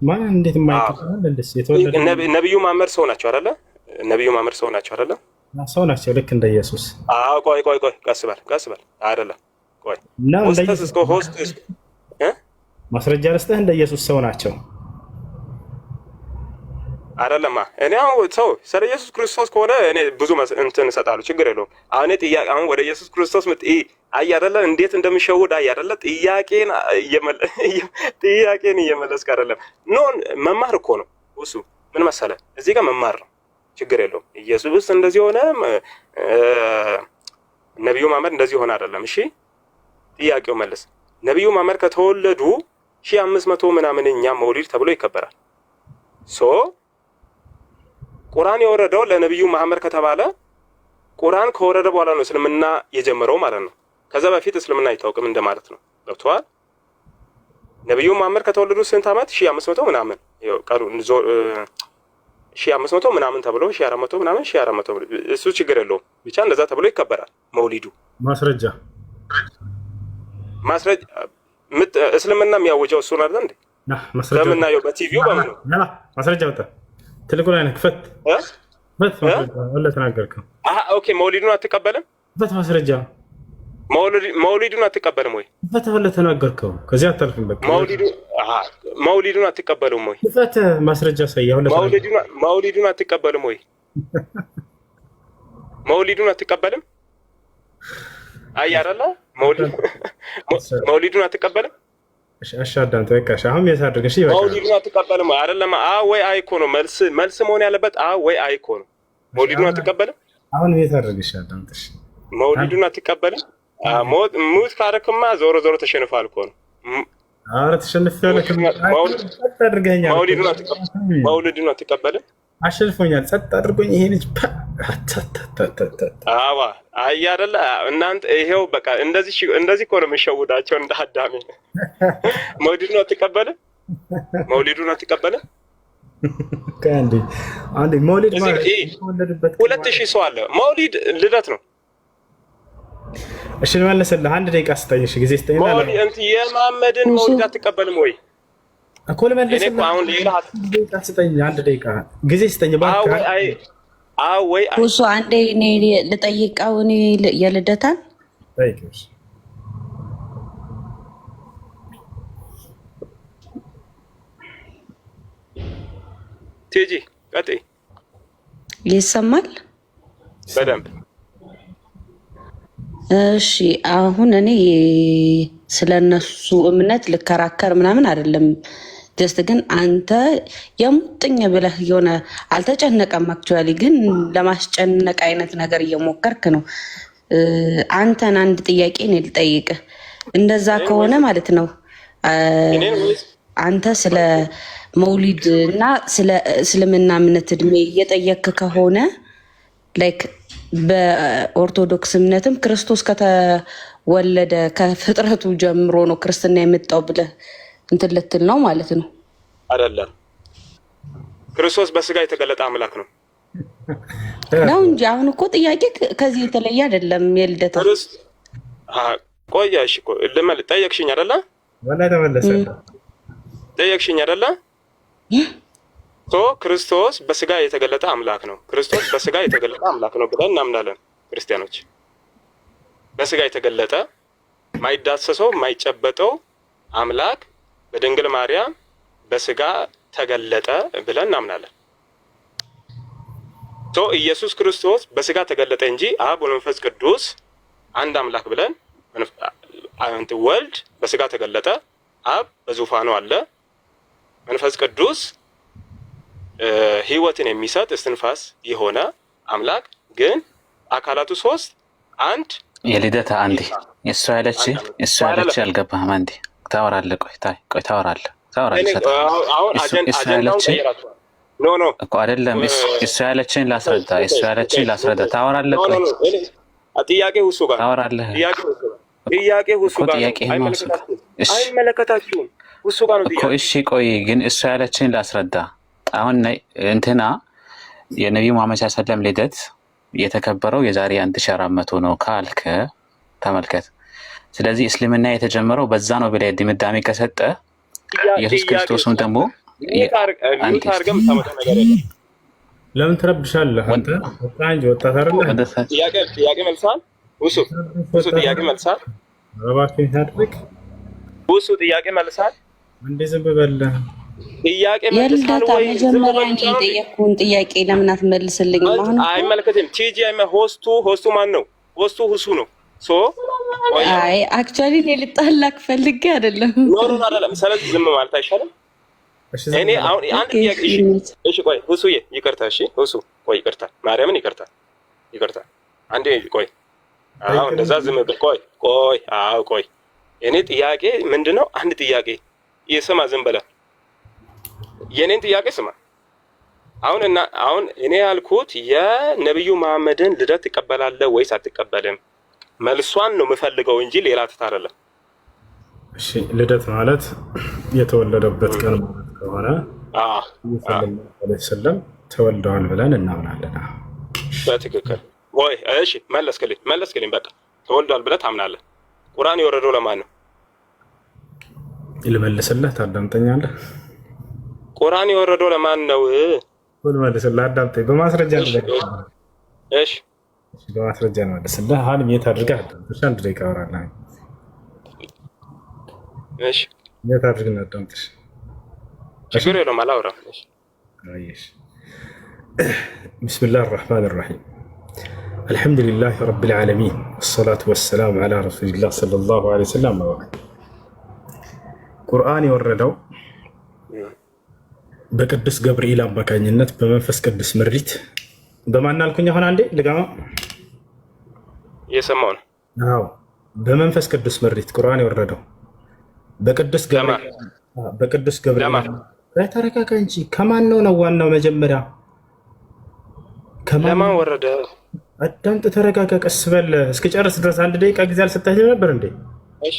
ማን እንዴት የማይቀበል እንደዚህ የተወለዱ ነብዩ መሐመድ ሰው ናቸው አይደለ? ነብዩ መሐመድ ሰው ናቸው አይደለ? ሰው ናቸው ልክ እንደ ኢየሱስ። ቆይ ቀስ በል አይደለም። ቆይ ሆስተስ እስከ ሆስት ማስረጃ ልስጥህ። እንደ ኢየሱስ ሰው ናቸው አይደለማ። እኔ አሁን ሰው ስለ ኢየሱስ ክርስቶስ ከሆነ እኔ ብዙ እንትን እሰጣለሁ፣ ችግር የለውም። አሁን ጥያቄ አሁን ወደ ኢየሱስ ክርስቶስ አይ አይደለ እንዴት እንደሚሸውድ አይ አይደለ ጥያቄን እየመለስክ አይደለም። ኖን መማር እኮ ነው እሱ። ምን መሰለህ እዚህ ጋር መማር ነው፣ ችግር የለውም። ኢየሱስ እንደዚህ ሆነ፣ ነብዩ መሐመድ እንደዚህ ሆነ አይደለም። እሺ ጥያቄው መልስ። ነብዩ መሐመድ ከተወለዱ 1500 ምናምንኛ መውሊድ ተብሎ ይከበራል። ቁርአን የወረደው ለነብዩ መሐመድ ከተባለ ቁርአን ከወረደ በኋላ ነው እስልምና የጀመረው ማለት ነው። ከዛ በፊት እስልምና አይታወቅም እንደማለት ነው። ገብቶሃል? ነብዩ መሐመድ ከተወለዱ ስንት ዓመት? 1500 ምናምን ይኸው ቀሩ 1500 ምናምን ተብሎ 1400 ምናምን 1400 እሱ ችግር የለውም። ብቻ እንደዛ ተብሎ ይከበራል መውሊዱ። ማስረጃ እስልምና የሚያወጀው እሱ ነው አይደል እንዴ? ለምናየው በቲቪው በምን ነው ማስረጃ ወጣ? ትልቁ ላይ ነው። ክፈት ወላ ተናገርከው። ኦኬ መውሊዱን አትቀበልም? ክፈት ማስረጃ። መውሊዱን አትቀበልም ወይ? ክፈት ወላ ተናገርከው። ከዚህ አታልፍም። በቃ መውሊዱን አትቀበልም ወይ? ክፈት ማስረጃ ሳይያ ወላ መውሊዱን አትቀበልም ወይ? መውሊዱን አትቀበልም? አይ አይደለ መውሊዱን አትቀበልም? አሻዳንተ በቃሽ። አሁን ያሳድርግ። እሺ በቃ መውሊዱን አትቀበልም አይደለም? ወይ አይ እኮ ነው መልስ መሆን ያለበት። ወይ አይ እኮ ነው። መውሊዱን አትቀበልም? አሁን ያሳድርግ። እሺ አዳምጥሽ። መውሊዱን አትቀበልም? ሙት ካረክማ ዞሮ ተሸንፋል እኮ ነው። አረ ተሸንፈለ። መውሊዱን አትቀበልም? አሸንፎኛል። ጸጥ አድርጎኝ ይሄ ልጅ አይ አይደለ እናንተ ይሄው በቃ እንደዚህ እኮ ነው የሚሸውዳቸው እንደ አዳሜ። መውሊዱን አትቀበልም? መውሊዱን አትቀበልም? አንዴ መውሊድ ማለት 2000 ሰው አለ። መውሊድ ልደት ነው። እሺ ልመለስልህ። አንድ ደቂቃ ስጠኝ። እሺ ጊዜ ስጠኝ። የመሐመድን መውሊድ አትቀበልም ወይ? እኮ ልመለስልህ። አሁን ሌላ ደቂቃ ስጠኝ። አንድ ደቂቃ ጊዜ ስጠኝ። ወይ ሁሱ አንዴ እኔ ልጠይቀው። እኔ የልደታን ጠይቅሽ ቲጂ ቀጥይ። ይሰማል በደንብ? እሺ አሁን እኔ ስለነሱ እምነት ልከራከር ምናምን አይደለም። ጀስት ግን አንተ የሙጥኝ ብለህ የሆነ አልተጨነቀም። አክቹዋሊ ግን ለማስጨነቅ አይነት ነገር እየሞከርክ ነው። አንተን አንድ ጥያቄ እኔ ልጠይቅህ። እንደዛ ከሆነ ማለት ነው አንተ ስለ መውሊድ እና ስለ እስልምና እምነት እድሜ እየጠየክ ከሆነ ላይክ በኦርቶዶክስ እምነትም ክርስቶስ ከተወለደ ከፍጥረቱ ጀምሮ ነው ክርስትና የመጣው ብለህ እንትን ልትል ነው ማለት ነው? አይደለም። ክርስቶስ በስጋ የተገለጠ አምላክ ነው ነው እንጂ አሁን እኮ ጥያቄ ከዚህ የተለየ አይደለም። የልደታ ቆያሽ እኮ ጠየቅሽኝ አይደለ? ወላሂ ተመለሰ። ጠየቅሽኝ አይደለ? ክርስቶስ በስጋ የተገለጠ አምላክ ነው። ክርስቶስ በስጋ የተገለጠ አምላክ ነው ብለን እናምናለን ክርስቲያኖች። በስጋ የተገለጠ ማይዳሰሰው ማይጨበጠው አምላክ በድንግል ማርያም በስጋ ተገለጠ ብለን እናምናለን። ኢየሱስ ክርስቶስ በስጋ ተገለጠ እንጂ አብ ወመንፈስ ቅዱስ አንድ አምላክ ብለን ወልድ በስጋ ተገለጠ፣ አብ በዙፋኑ አለ፣ መንፈስ ቅዱስ ህይወትን የሚሰጥ እስትንፋስ የሆነ አምላክ ግን አካላቱ ሶስት አንድ። የልደታ አንዴ እሱ ያለች አልገባህም። አንዴ ታወራለህ። ቆይ ታወራለህ። እኮ አይደለም እሱ ያለችን ላስረዳ። ታወራለህ። ቆይ ጥያቄ ሁሱ ጋር ታወራለህ። ጥያቄ ሁሱ ጋር አይመለከታችሁም። ሁሱ ጋር ነው እኮ። እሺ ቆይ ግን እሱ ያለችን ላስረዳ። አሁን እንትና የነቢዩ መሐመድ ሰለም ልደት የተከበረው የዛሬ 1400 ነው ካልከ ተመልከት። ስለዚህ እስልምና የተጀመረው በዛ ነው ብለህ ድምዳሜ ከሰጠ ኢየሱስ ክርስቶስም ደግሞ ለምን ትረብሻለህ አንተ? ወጣ እንጂ ወጣት አይደለ? ጥያቄ መልሳል። ውሱ ጥያቄ መልሳል። እባክህ ታድርግ። ውሱ ጥያቄ መልሳል። እንዴ ዝም በለህ። ጥያቄ መልሳል ወይ? መጀመሪያ የጠየቅኩህን ጥያቄ ለምን አትመልስልኝ? አሁን አይመለከትም። ቲጂ ሆስቱ ማን ነው? ሆስቱ ሁሱ ነው። አይ አክቹዋሊ እኔ ልጣላክ ፈልጌ አይደለም። ኖ አይደለም። ስለዚህ ዝም ማለት አይሻልም? እኔ አሁን አንድ ጥያቄ እሺ፣ ቆይ ሁሱዬ ይቅርታ። እሺ ሁሱ ቆይ ይቅርታ፣ ማርያምን ይቅርታ። አንዴ ቆይ። አሁን እንደዛ ዝም ብል ቆይ። አዎ ቆይ። እኔ ጥያቄ ምንድነው? አንድ ጥያቄ ይስማ፣ ዝም ብለህ የኔን ጥያቄ ስማ። አሁን እኔ ያልኩት የነብዩ መሐመድን ልደት ትቀበላለህ ወይስ አትቀበልም? መልሷን ነው የምፈልገው እንጂ ሌላ ትታ አይደለም። እሺ ልደት ማለት የተወለደበት ቀን ማለት ከሆነ ሰለም ተወልደዋል ብለን እናምናለን። በትክክል ወይ? እሺ መለስክልኝ። በቃ ተወልደዋል ብለህ ታምናለህ። ቁርአን የወረደው ለማን ነው? ልመልስልህ፣ ታዳምጠኛለህ? ቁርአን የወረደው ለማን ነው? ልመልስልህ፣ አዳምጠኝ። በማስረጃ ነው። እሺ በማስረጃ ነው መልስልህ። አሁን የት አድርገህ አዳምጥሽ? አንድ ደቂቃ አወራለሁ። እሺ የት አድርገህ አዳምጥሽ? ችግር የለውም አላወራም። እሺ ቢስሚላህ አርረህማን አርረሂም አልሐምዱሊላህ ረቢል ዓለሚን ወሰላቱ ወሰላሙ ዐላ ረሱሊላህ ሰለላሁ ዐለይሂ ወሰለም። ቁርአን የወረደው በቅዱስ ገብርኤል አማካኝነት በመንፈስ ቅዱስ ምሪት በማን አልኩኝ? አሁን አንዴ ልጋማ እየሰማሁ ነው። አዎ በመንፈስ ቅዱስ ምሪት ቁርአን የወረደው በቅዱስ ገብርኤል። ተረጋጋ እንጂ ከማን ነው ዋናው? መጀመሪያ ለማን ወረደ? አዳምጥ፣ ተረጋጋ፣ ቀስ በል እስኪጨርስ ድረስ። አንድ ደቂቃ ጊዜ አልሰጣችም ነበር እንዴ? እሺ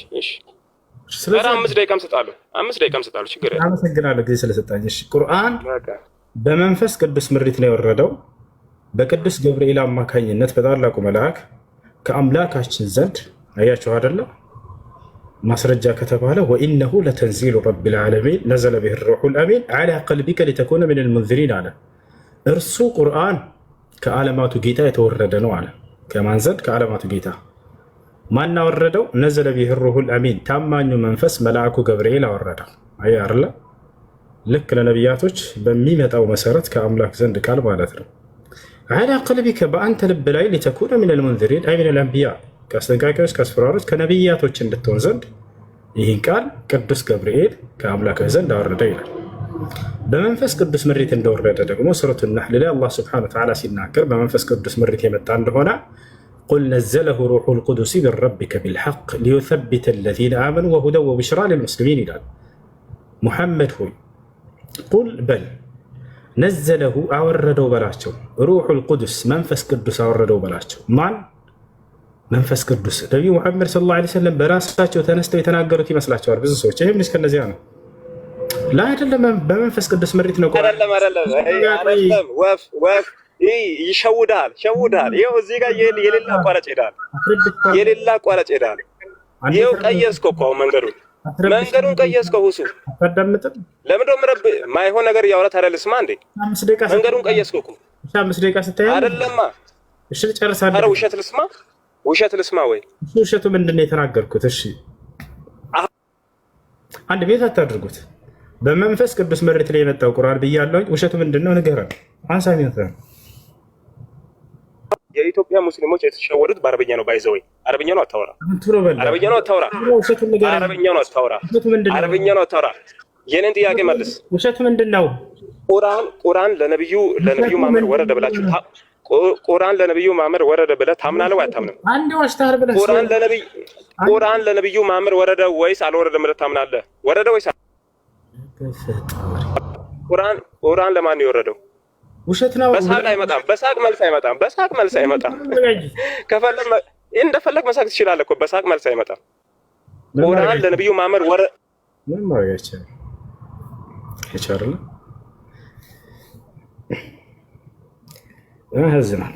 ስለዚህ 5 ደቂቃም ሰጣለሁ። ችግር የለም። አመሰግናለሁ ጊዜ ስለሰጣኝ። እሺ ቁርአን በመንፈስ ቅዱስ ምሪት ነው የወረደው በቅዱስ ገብርኤል አማካኝነት በታላቁ መልአክ ከአምላካችን ዘንድ። አያችሁ አይደለ? ማስረጃ ከተባለ ወኢነሁ ለተንዚሉ ረቢል ዓለሚን ነዘለ ቢሂ ሩሑል አሚን ዐላ ቀልቢከ ሊተኩነ ሚነል ሙንዚሪን አለ። እርሱ ቁርአን ከዓለማቱ ጌታ የተወረደ ነው አለ። ከማን ዘንድ? ከዓለማቱ ጌታ። ማን አወረደው? ነዘለ ቢሂ ሩሑል አሚን፣ ታማኙ መንፈስ መልአኩ ገብርኤል አወረደው። አያ አይደለ? ልክ ለነቢያቶች በሚመጣው መሰረት ከአምላክ ዘንድ ቃል ማለት ነው። ዐላ ቀልቢከ፣ በአንተ ልብ ላይ ሊተኩነ ሚነል ሙንዚሪን አይ ሚነል አንቢያ፣ ከአስጠንቃቂዎች ከአስፈራሪዎች ከነቢያቶች እንድትሆን ዘንድ ይህን ቃል ቅዱስ ገብርኤል ከአምላክህ ዘንድ አወረደ ይላል። በመንፈስ ቅዱስ ምሪት እንደወረደ ደግሞ ሱረቱ ነሕል ላይ አላህ ሱብሓነሁ ወተዓላ ሲናገር በመንፈስ ቅዱስ ምሪት የመጣ እንደሆነ ቁል ነዘለሁ ሩሑል ቁዱስ ሚን ረቢከ ቢልሐቅ ሊዩሰቢተ አለዚነ አመኑ ወሁደን ወቡሽራ ሊልሙስሊሚን ይላል። ሙሐመድ ሆይ ቁል በል ነዘለሁ አወረደው በላቸው፣ ሩሑል ቁዱስ መንፈስ ቅዱስ አወረደው በላቸው። ማን? መንፈስ ቅዱስ። ነቢዩ ሙሐመድ ሰለላሁ ዐለይሂ ወሰለም በራሳቸው ተነስተው የተናገሩት ይመስላቸዋል ብዙ ሰዎች። ይህም ልጅ ከነዚያ ነው። ላ አይደለም፣ በመንፈስ ቅዱስ ምሪት ነው። አይደለም ወፍ ይሸውዳል። ይኸው እዚህ ጋር የሌላ አቋራጭ ሄዳል። ይኸው ቀየስከው እኮ መንገዱን ቀየስከው። ሁሱ አታዳምጥም? ለምንድነው ምረብ ማይሆን ነገር እያወራት አይደል? ስማ እንዴ መንገዱን ቀየስከው እኮ 5 ደቂቃ ስታይ አይደለማ። እሺ ልጨርሳለሁ። ኧረ ውሸት ልስማ ወይ? ውሸቱ ምንድን ነው የተናገርኩት? እሺ አንድ ቤት አታድርጉት። በመንፈስ ቅዱስ ምሪት ላይ የመጣው ቁርአን ብያለሁ። ውሸቱ ምንድን ነው ንገረን። አንሳሚ ነው። የኢትዮጵያ ሙስሊሞች የተሸወዱት በአረብኛ ነው። ባይዘው አረብኛ ነው አታወራ። የኔን ጥያቄ መልስ። ውሸቱ ምንድን ነው? ቁርአን ለነብዩ መሐመድ ወረደ ብላችሁ ቁርአን ለነብዩ መሐመድ ወረደ ብለህ ታምናለህ ወይ አታምንም? አንድ ዋሽታር ብለህ ቁርአን ለነብዩ መሐመድ ወረደ ወይስ አልወረደም ብለህ ታምናለህ? ወረደ ወይስ ቁርአን ለማን ነው የወረደው? ውሸት ነው። በሳቅ አይመጣም። በሳቅ መልስ አይመጣም። ከፈለግ እንደፈለግ መሳቅ ትችላለህ እኮ። በሳቅ መልስ አይመጣም። ቁርአን ለነብዩ መሐመድ ወረደ ምን ማለት ይቻላል? ያዝናል።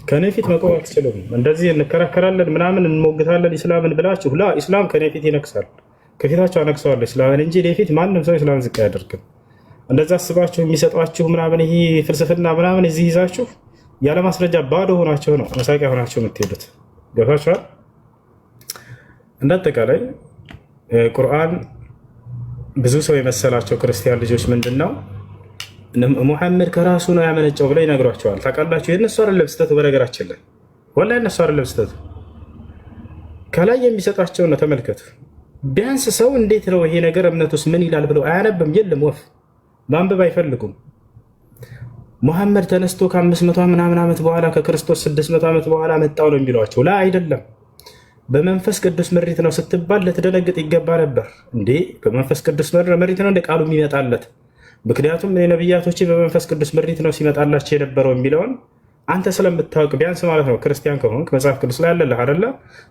ከኔ ፊት መቆም አትችሉም። እንደዚህ እንከራከራለን ምናምን እንሞግታለን ኢስላምን ብላችሁ ላ ኢስላም ከኔ ፊት ይነክሳል። ከፊታቸው አነክሰዋለሁ ኢስላምን እንጂ እኔ ፊት ማንም ሰው ኢስላምን ዝቅ አያደርግም። እንደዛ አስባችሁ የሚሰጧችሁ ምናምን ይሄ ፍልስፍና ምናምን እዚህ ይዛችሁ ያለ ማስረጃ ባዶ ሆናችሁ ነው መሳቂያ ሆናችሁ የምትሄዱት። ገብታችኋል? እንዳጠቃላይ ቁርአን ብዙ ሰው የመሰላቸው ክርስቲያን ልጆች ምንድን ነው ሙሐመድ ከራሱ ነው ያመነጨው ብለው ይነግሯቸዋል። ታውቃላችሁ? የእነሱ አይደለም ስህተቱ። በነገራችን ላይ ወላሂ የእነሱ አይደለም ስህተቱ፣ ከላይ የሚሰጣቸው ነው። ተመልከቱ። ቢያንስ ሰው እንዴት ነው ይሄ ነገር እምነት ውስጥ ምን ይላል ብለው አያነብም። የለም ወፍ ማንበብ አይፈልጉም። ሙሐመድ ተነስቶ ከ500 ምናምን ዓመት በኋላ ከክርስቶስ 600 ዓመት በኋላ መጣው ነው የሚሏቸው። ላ አይደለም፣ በመንፈስ ቅዱስ ምሪት ነው ስትባል ልትደነግጥ ይገባ ነበር። እንዴ በመንፈስ ቅዱስ ምሪት ነው እንደ ቃሉ የሚመጣለት? ምክንያቱም ነቢያቶች በመንፈስ ቅዱስ ምሪት ነው ሲመጣላቸው የነበረው የሚለውን አንተ ስለምታውቅ ቢያንስ ማለት ነው። ክርስቲያን ከሆንክ መጽሐፍ ቅዱስ ላይ አለልህ አይደለ?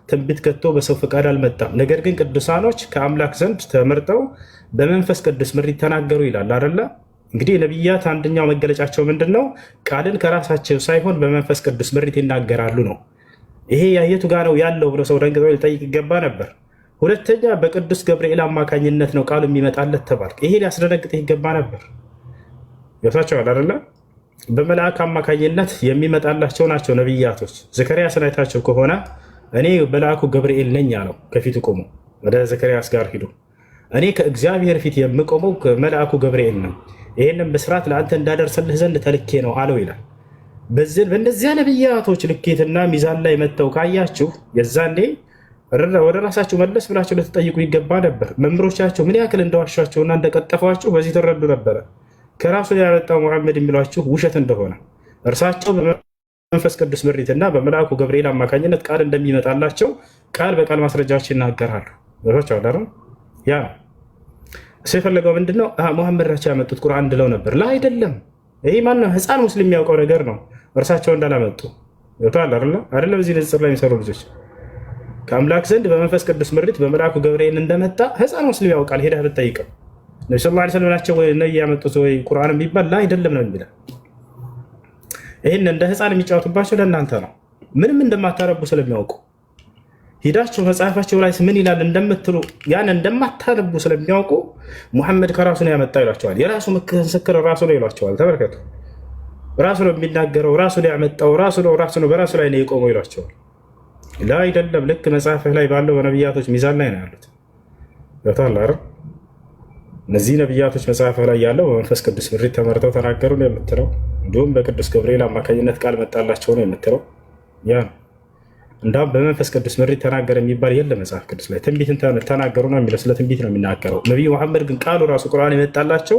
ትንቢት ከቶ በሰው ፈቃድ አልመጣም፣ ነገር ግን ቅዱሳኖች ከአምላክ ዘንድ ተመርጠው በመንፈስ ቅዱስ ምሪት ተናገሩ ይላል አይደለ? እንግዲህ ነቢያት አንደኛው መገለጫቸው ምንድን ነው? ቃልን ከራሳቸው ሳይሆን በመንፈስ ቅዱስ ምሪት ይናገራሉ ነው። ይሄ የቱ ጋ ነው ያለው ብሎ ሰው ደንግጦ ሊጠይቅ ይገባ ነበር። ሁለተኛ በቅዱስ ገብርኤል አማካኝነት ነው ቃሉ የሚመጣለት ተባልክ። ይሄ ሊያስደነግጥ ይገባ ነበር። ይወታቸዋል አይደለ? በመልአክ አማካኝነት የሚመጣላቸው ናቸው ነቢያቶች። ዘከርያስን አይታቸው ከሆነ እኔ መልአኩ ገብርኤል ነኝ አለው። ከፊቱ ቆሞ ወደ ዘከርያስ ጋር ሂዶ እኔ ከእግዚአብሔር ፊት የምቆመው መልአኩ ገብርኤል ነው፣ ይህንም ብስራት ለአንተ እንዳደርስልህ ዘንድ ተልኬ ነው አለው ይላል። በእነዚያ ነቢያቶች ልኬትና ሚዛን ላይ መጥተው ካያችሁ የዛኔ ወደ ራሳችሁ መለስ ብላችሁ ልትጠይቁ ይገባ ነበር። መምህሮቻችሁ ምን ያክል እንደዋሻቸውና እንደቀጠፏችሁ በዚህ ትረዱ ነበረ። ከራሱ ያመጣው ሙሐመድ የሚሏችሁ ውሸት እንደሆነ እርሳቸው በመንፈስ ቅዱስ ምሪትና በመልአኩ ገብርኤል አማካኝነት ቃል እንደሚመጣላቸው ቃል በቃል ማስረጃዎች ይናገራሉ። ያ እሱ የፈለገው ምንድነው? ሙሐመድ ናቸው ያመጡት ቁርአን እንድለው ነበር። ላ አይደለም። ይህ ማነው ህፃን ሙስሊም የሚያውቀው ነገር ነው። እርሳቸው እንዳላመጡ አይደለም። እዚህ ንጽር ላይ የሚሰሩ ልጆች ከአምላክ ዘንድ በመንፈስ ቅዱስ ምሪት በመልአኩ ገብርኤል እንደመጣ ህፃን ሙስሊም ያውቃል። ሄደህ ብትጠይቀው ነቢ ስ ላ ስለም ናቸው ወይ ነይ ያመጡት ወይ ቁርአን የሚባል ላ አይደለም ነው የሚለው። ይህን እንደ ህፃን የሚጫወቱባቸው ለእናንተ ነው። ምንም እንደማታረቡ ስለሚያውቁ ሂዳችሁ መጽሐፋቸው ላይ ምን ይላል እንደምትሉ ያን እንደማታነቡ ስለሚያውቁ ሙሐመድ ከራሱ ነው ያመጣ ይሏቸዋል። የራሱ ምስክር ራሱ ነው ይሏቸዋል። ተመልከቱ፣ ራሱ ነው የሚናገረው፣ ራሱ ነው ያመጣው፣ ራሱ ነው በራሱ ላይ ነው የቆመው ይሏቸዋል። ላ አይደለም። ልክ መጽሐፍህ ላይ ባለው በነቢያቶች ሚዛን ላይ ነው ያሉት። ገብቶሃል አይደል? እነዚህ ነቢያቶች መጽሐፍህ ላይ ያለው በመንፈስ ቅዱስ ምሪት ተመርተው ተናገሩ ነው የምትለው። እንዲሁም በቅዱስ ገብርኤል አማካኝነት ቃል መጣላቸው ነው የምትለው። ያ ነው። እንዳውም በመንፈስ ቅዱስ ምሪት ተናገረ የሚባል የለ መጽሐፍ ቅዱስ ላይ። ትንቢትን ተናገሩ ነው የሚለው፣ ስለ ትንቢት ነው የሚናገረው። ነቢዩ መሐመድ ግን ቃሉ ራሱ ቁርአን የመጣላቸው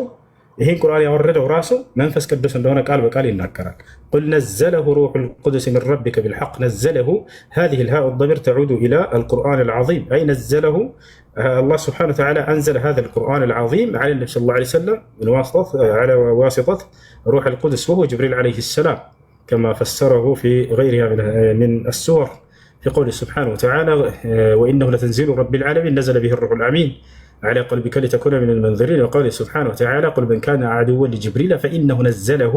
ይህን ቁርአን ያወረደው ራሱ መንፈስ ቅዱስ እንደሆነ ቃል በቃል ይናገራል። ቁል ነዘለሁ ሩሑል ቁዱስ ሚን ረቢከ ቢልሐቅ ነዘለሁ ሃዚሂ ልሃኡ ضሚር ተዑዱ ኢላ አልቁርአን አልዓዚም አይ ነዘለሁ አላህ ስብሓነሁ ወተዓላ አንዘለ ሃዛል ቁርአን አልዓዚም ዐላ ነቢ ሰለላሁ ዐለይሂ ወሰለም ዐላ ዋሲጠት ሩሑል ቁዱስ ወሁወ ጅብሪል ዐለይሂ ሰላም ከማ ፈሰረሁ ፊ ገይሪሃ ሚን አስሱወር في قوله سبحانه وتعالى وإنه لتنزيل رب العالمين نزل به الروح الأمين على قلبك لتكون من المنذرين. وقوله سبحانه وتعالى قل من كان عدوا لجبريل فإنه نزله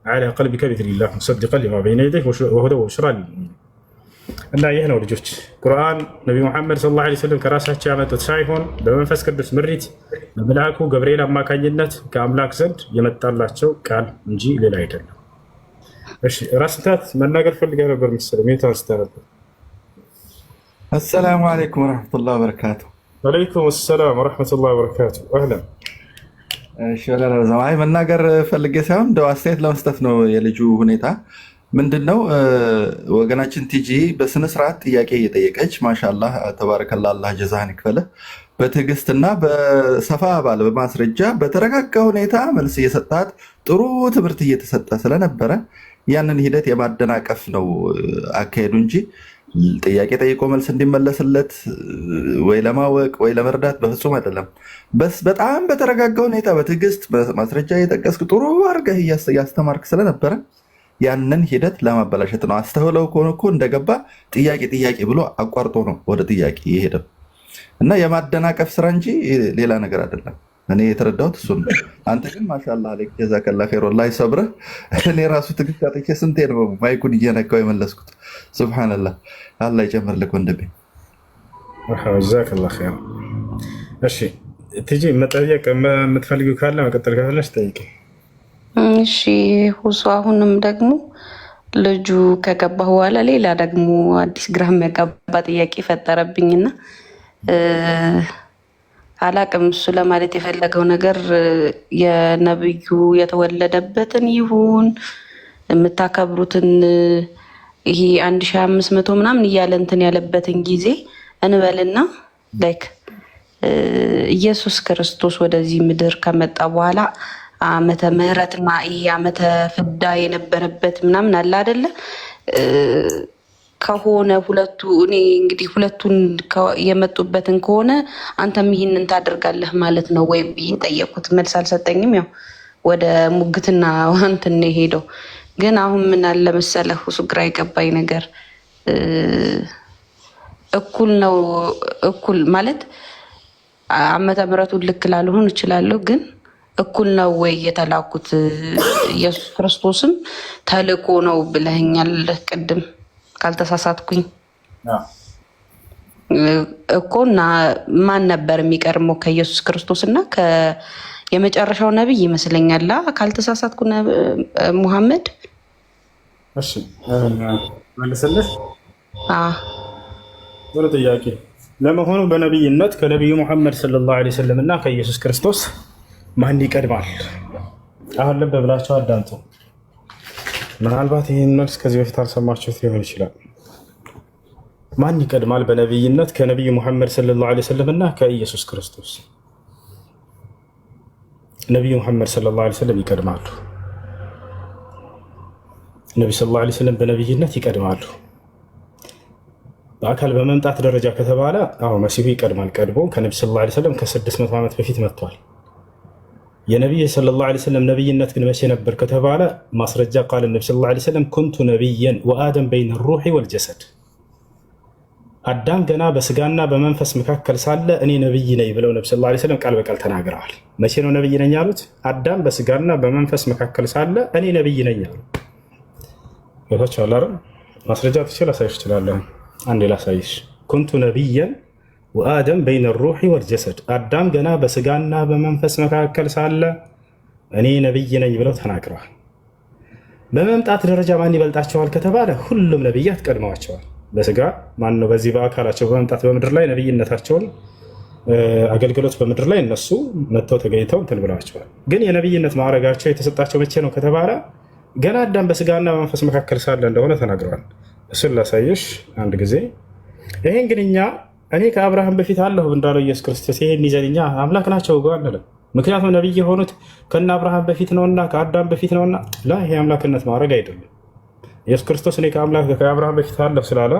على قلبك بإذن الله مصدقا لما بين يديه وهدى وبشرى للمؤمنين. እና ይህ ነው ልጆች ቁርአን ነቢ ሙሐመድ ሰለላሁ ዐለይሂ ወሰለም ከራሳቸው ያመጡት ሳይሆን በመንፈስ ቅዱስ ምሪት በመልአኩ ገብርኤል አማካኝነት ከአምላክ ዘንድ የመጣላቸው ቃል እንጂ ሌላ አይደለም። እሺ ራስ ምታት መናገር ፈልገህ ነበር መሰለኝ። ሜታ አንስታ ነበር። السلام عليكم ورحمة الله وبركاته. وعليكم السلام ورحمة الله وبركاته. أهلا. شغال زماي መናገር ፈልጌ ሳይሆን እንደው አስተያየት ለመስጠት ነው። የልጁ ሁኔታ ምንድነው? ወገናችን ቲጂ በስነ ስርዓት ጥያቄ እየጠየቀች ማሻአላህ ተባረከላህ አላህ ጀዛህን ይክፈለ በትዕግስትና በሰፋ ባለ በማስረጃ በተረጋጋ ሁኔታ መልስ እየሰጣት ጥሩ ትምህርት እየተሰጠ ስለነበረ ያንን ሂደት የማደናቀፍ ነው አካሄዱ እንጂ ጥያቄ ጠይቆ መልስ እንዲመለስለት ወይ ለማወቅ ወይ ለመርዳት በፍጹም አይደለም። በጣም በተረጋጋ ሁኔታ በትዕግስት ማስረጃ እየጠቀስክ ጥሩ አድርገህ እያስተማርክ ስለነበረ ያንን ሂደት ለማበላሸት ነው። አስተውለው ከሆነ እኮ እንደገባ ጥያቄ ብሎ አቋርጦ ነው ወደ ጥያቄ የሄደው እና የማደናቀፍ ስራ እንጂ ሌላ ነገር አይደለም። እኔ የተረዳሁት እሱ ነው። አንተ ግን ማሻአላህ አለይክ ጀዛከላህ ኸይር ወላሂ ሰብረህ። እኔ ራሱ ትግስት አጥቼ ስንቴ ነው ማይኩን እየነካው የመለስኩት። ሱብሃንአላህ አላህ ይጨምርልህ ወንድሜ። ጀዛከላህ ኸይር። እሺ ትጂ መጠየቅ የምትፈልጊው ካለ መቀጠል ካለሽ ጠይቂ። እሺ ሁሱ አሁንም ደግሞ ልጁ ከገባ በኋላ ሌላ ደግሞ አዲስ ግራ የሚያጋባ ጥያቄ ፈጠረብኝና አላቅም። እሱ ለማለት የፈለገው ነገር የነብዩ የተወለደበትን ይሁን የምታከብሩትን ይሄ 1500 ምናምን እያለ እንትን ያለበትን ጊዜ እንበልና ላይክ ኢየሱስ ክርስቶስ ወደዚህ ምድር ከመጣ በኋላ ዓመተ ምሕረትና ይሄ ዓመተ ፍዳ የነበረበት ምናምን አለ አይደለ? ከሆነ ሁለቱ እኔ እንግዲህ ሁለቱን የመጡበትን ከሆነ አንተም ይህንን ታደርጋለህ ማለት ነው ወይ ብዬ ጠየኩት። መልስ አልሰጠኝም። ያው ወደ ሙግትና እንትን ሄደው ግን አሁን ምን አለ መሰለህ እሱ ግራ የገባኝ ነገር እኩል ነው። እኩል ማለት ዓመተ ምሕረቱን ልክ ላልሆን እችላለሁ፣ ግን እኩል ነው ወይ የተላኩት? ኢየሱስ ክርስቶስም ተልኮ ነው ብለኸኛል ቅድም ካልተሳሳትኩኝ እኮ። እና ማን ነበር የሚቀድመው ከኢየሱስ ክርስቶስ? እና የመጨረሻው ነብይ ይመስለኛል ካልተሳሳትኩ ሙሐመድ። እሺ መልስልሽ። ጥሩ ጥያቄ። ለመሆኑ በነብይነት ከነቢዩ ሙሐመድ ሰለላሁ ዐለይሂ ወሰለም እና ከኢየሱስ ክርስቶስ ማን ይቀድማል? አሁን ልብ ብላችሁ አዳምጡ። ምናልባት ይህን መልስ ከዚህ በፊት አልሰማችሁት ሊሆን ይችላል። ማን ይቀድማል በነብይነት ከነቢዩ ሙሐመድ ሰለላሁ ዐለይሂ ወሰለም እና ከኢየሱስ ክርስቶስ? ነቢዩ ሙሐመድ ሰለላሁ ዐለይሂ ወሰለም ይቀድማሉ። ነቢ ሰለላሁ ዐለይሂ ወሰለም በነብይነት ይቀድማሉ። በአካል በመምጣት ደረጃ ከተባለ አዎ መሲሁ ይቀድማል። ቀድሞ ከነቢ ሰለላሁ ዐለይሂ ወሰለም ከ600 ዓመት በፊት መጥቷል። የነቢይ ሰለላሁ ዐለይሂ ወሰለም ነብይነት ግን መቼ ነበር ከተባለ ማስረጃ ቃል ነቢ ሰለላሁ ዐለይሂ ወሰለም ኩንቱ ነቢየን ወአደም በይነ ሩሒ ወልጀሰድ፣ አዳም ገና በስጋና በመንፈስ መካከል ሳለ እኔ ነብይ ነኝ ብለው ነቢ ሰለላሁ ዐለይሂ ወሰለም ቃል በቃል ተናግረዋል። መቼ ነው ነብይ ነኝ ያሉት? አዳም በስጋና በመንፈስ መካከል ሳለ እኔ ነብይ ነኝ አሉ። ገብታችኋል አይደል? ማስረጃ ትችል ላሳይሽ እችላለሁ። አንዴ ላሳይሽ። ኩንቱ ነቢየን ወአደም በይነ ሩሒ ወልጀሰድ፣ አዳም ገና በስጋና በመንፈስ መካከል ሳለ እኔ ነብይ ነኝ ብለው ተናግረዋል። በመምጣት ደረጃ ማን ይበልጣቸዋል ከተባለ ሁሉም ነብያት ቀድመዋቸዋል። በስጋ ማን ነው? በዚህ በአካላቸው በመምጣት በምድር ላይ ነብይነታቸውን አገልግሎት በምድር ላይ እነሱ መጥተው ተገኝተው እንትን ብለዋቸዋል። ግን የነብይነት ማዕረጋቸው የተሰጣቸው መቼ ነው ከተባለ ገና አዳም በስጋና በመንፈስ መካከል ሳለ እንደሆነ ተናግረዋል። እሱን ላሳየሽ አንድ ጊዜ። ይሄን ግን እኔ ከአብርሃም በፊት አለሁ እንዳለው ኢየሱስ ክርስቶስ ይሄን ይዘን እኛ አምላክ ናቸው ጋር አንልም። ምክንያቱም ነብይ የሆኑት ከነ አብርሃም በፊት ነውና ከአዳም በፊት ነውና፣ ይሄ አምላክነት ማድረግ አይደለም። ኢየሱስ ክርስቶስ እኔ ከአብርሃም በፊት አለሁ ስላለ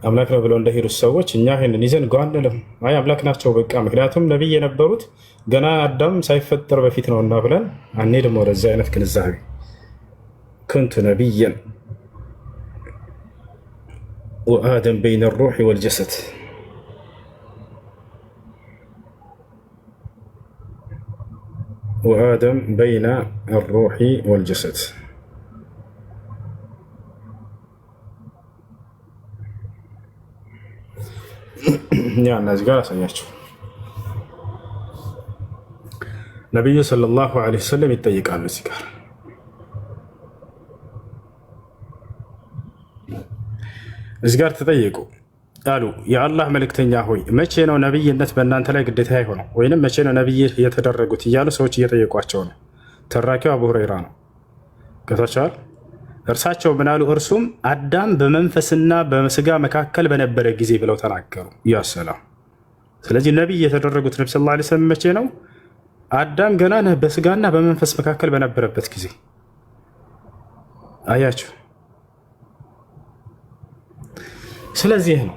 አምላክ ነው ብለው እንደሄዱት ሰዎች እኛ ይሄንን ይዘን ጋር አንልም። አይ አምላክ ናቸው በቃ፣ ምክንያቱም ነብይ የነበሩት ገና አዳም ሳይፈጠር በፊት ነውና ብለን አንሄድም ወደዚህ አይነት ግንዛቤ። ኩንቱ ነቢየን ወአደም በይነ ሩሒ ወልጀሰድ ወአደም በይነ ሩሒ ወልጀሰድ። ያ እነዚህ ጋር አሳያቸው። ነቢዩ ሰለላሁ ዐለይሂ ወሰለም ይጠይቃሉ እዚህ ጋር ተጠየቁ አሉ የአላህ መልእክተኛ ሆይ መቼ ነው ነብይነት በእናንተ ላይ ግዴታ የሆነው? ወይንም መቼ ነው ነብይ የተደረጉት እያሉ ሰዎች እየጠየቋቸው ነው። ተራኪው አቡ ሁረይራ ነው። ገብታችኋል? እርሳቸው ምን አሉ? እርሱም አዳም በመንፈስና በስጋ መካከል በነበረ ጊዜ ብለው ተናገሩ። ያ ሰላም። ስለዚህ ነብይ የተደረጉት ነብዩ ሰለላሁ ዐለይሂ ወሰለም መቼ ነው? አዳም ገና በስጋና በመንፈስ መካከል በነበረበት ጊዜ። አያችሁ። ስለዚህ ነው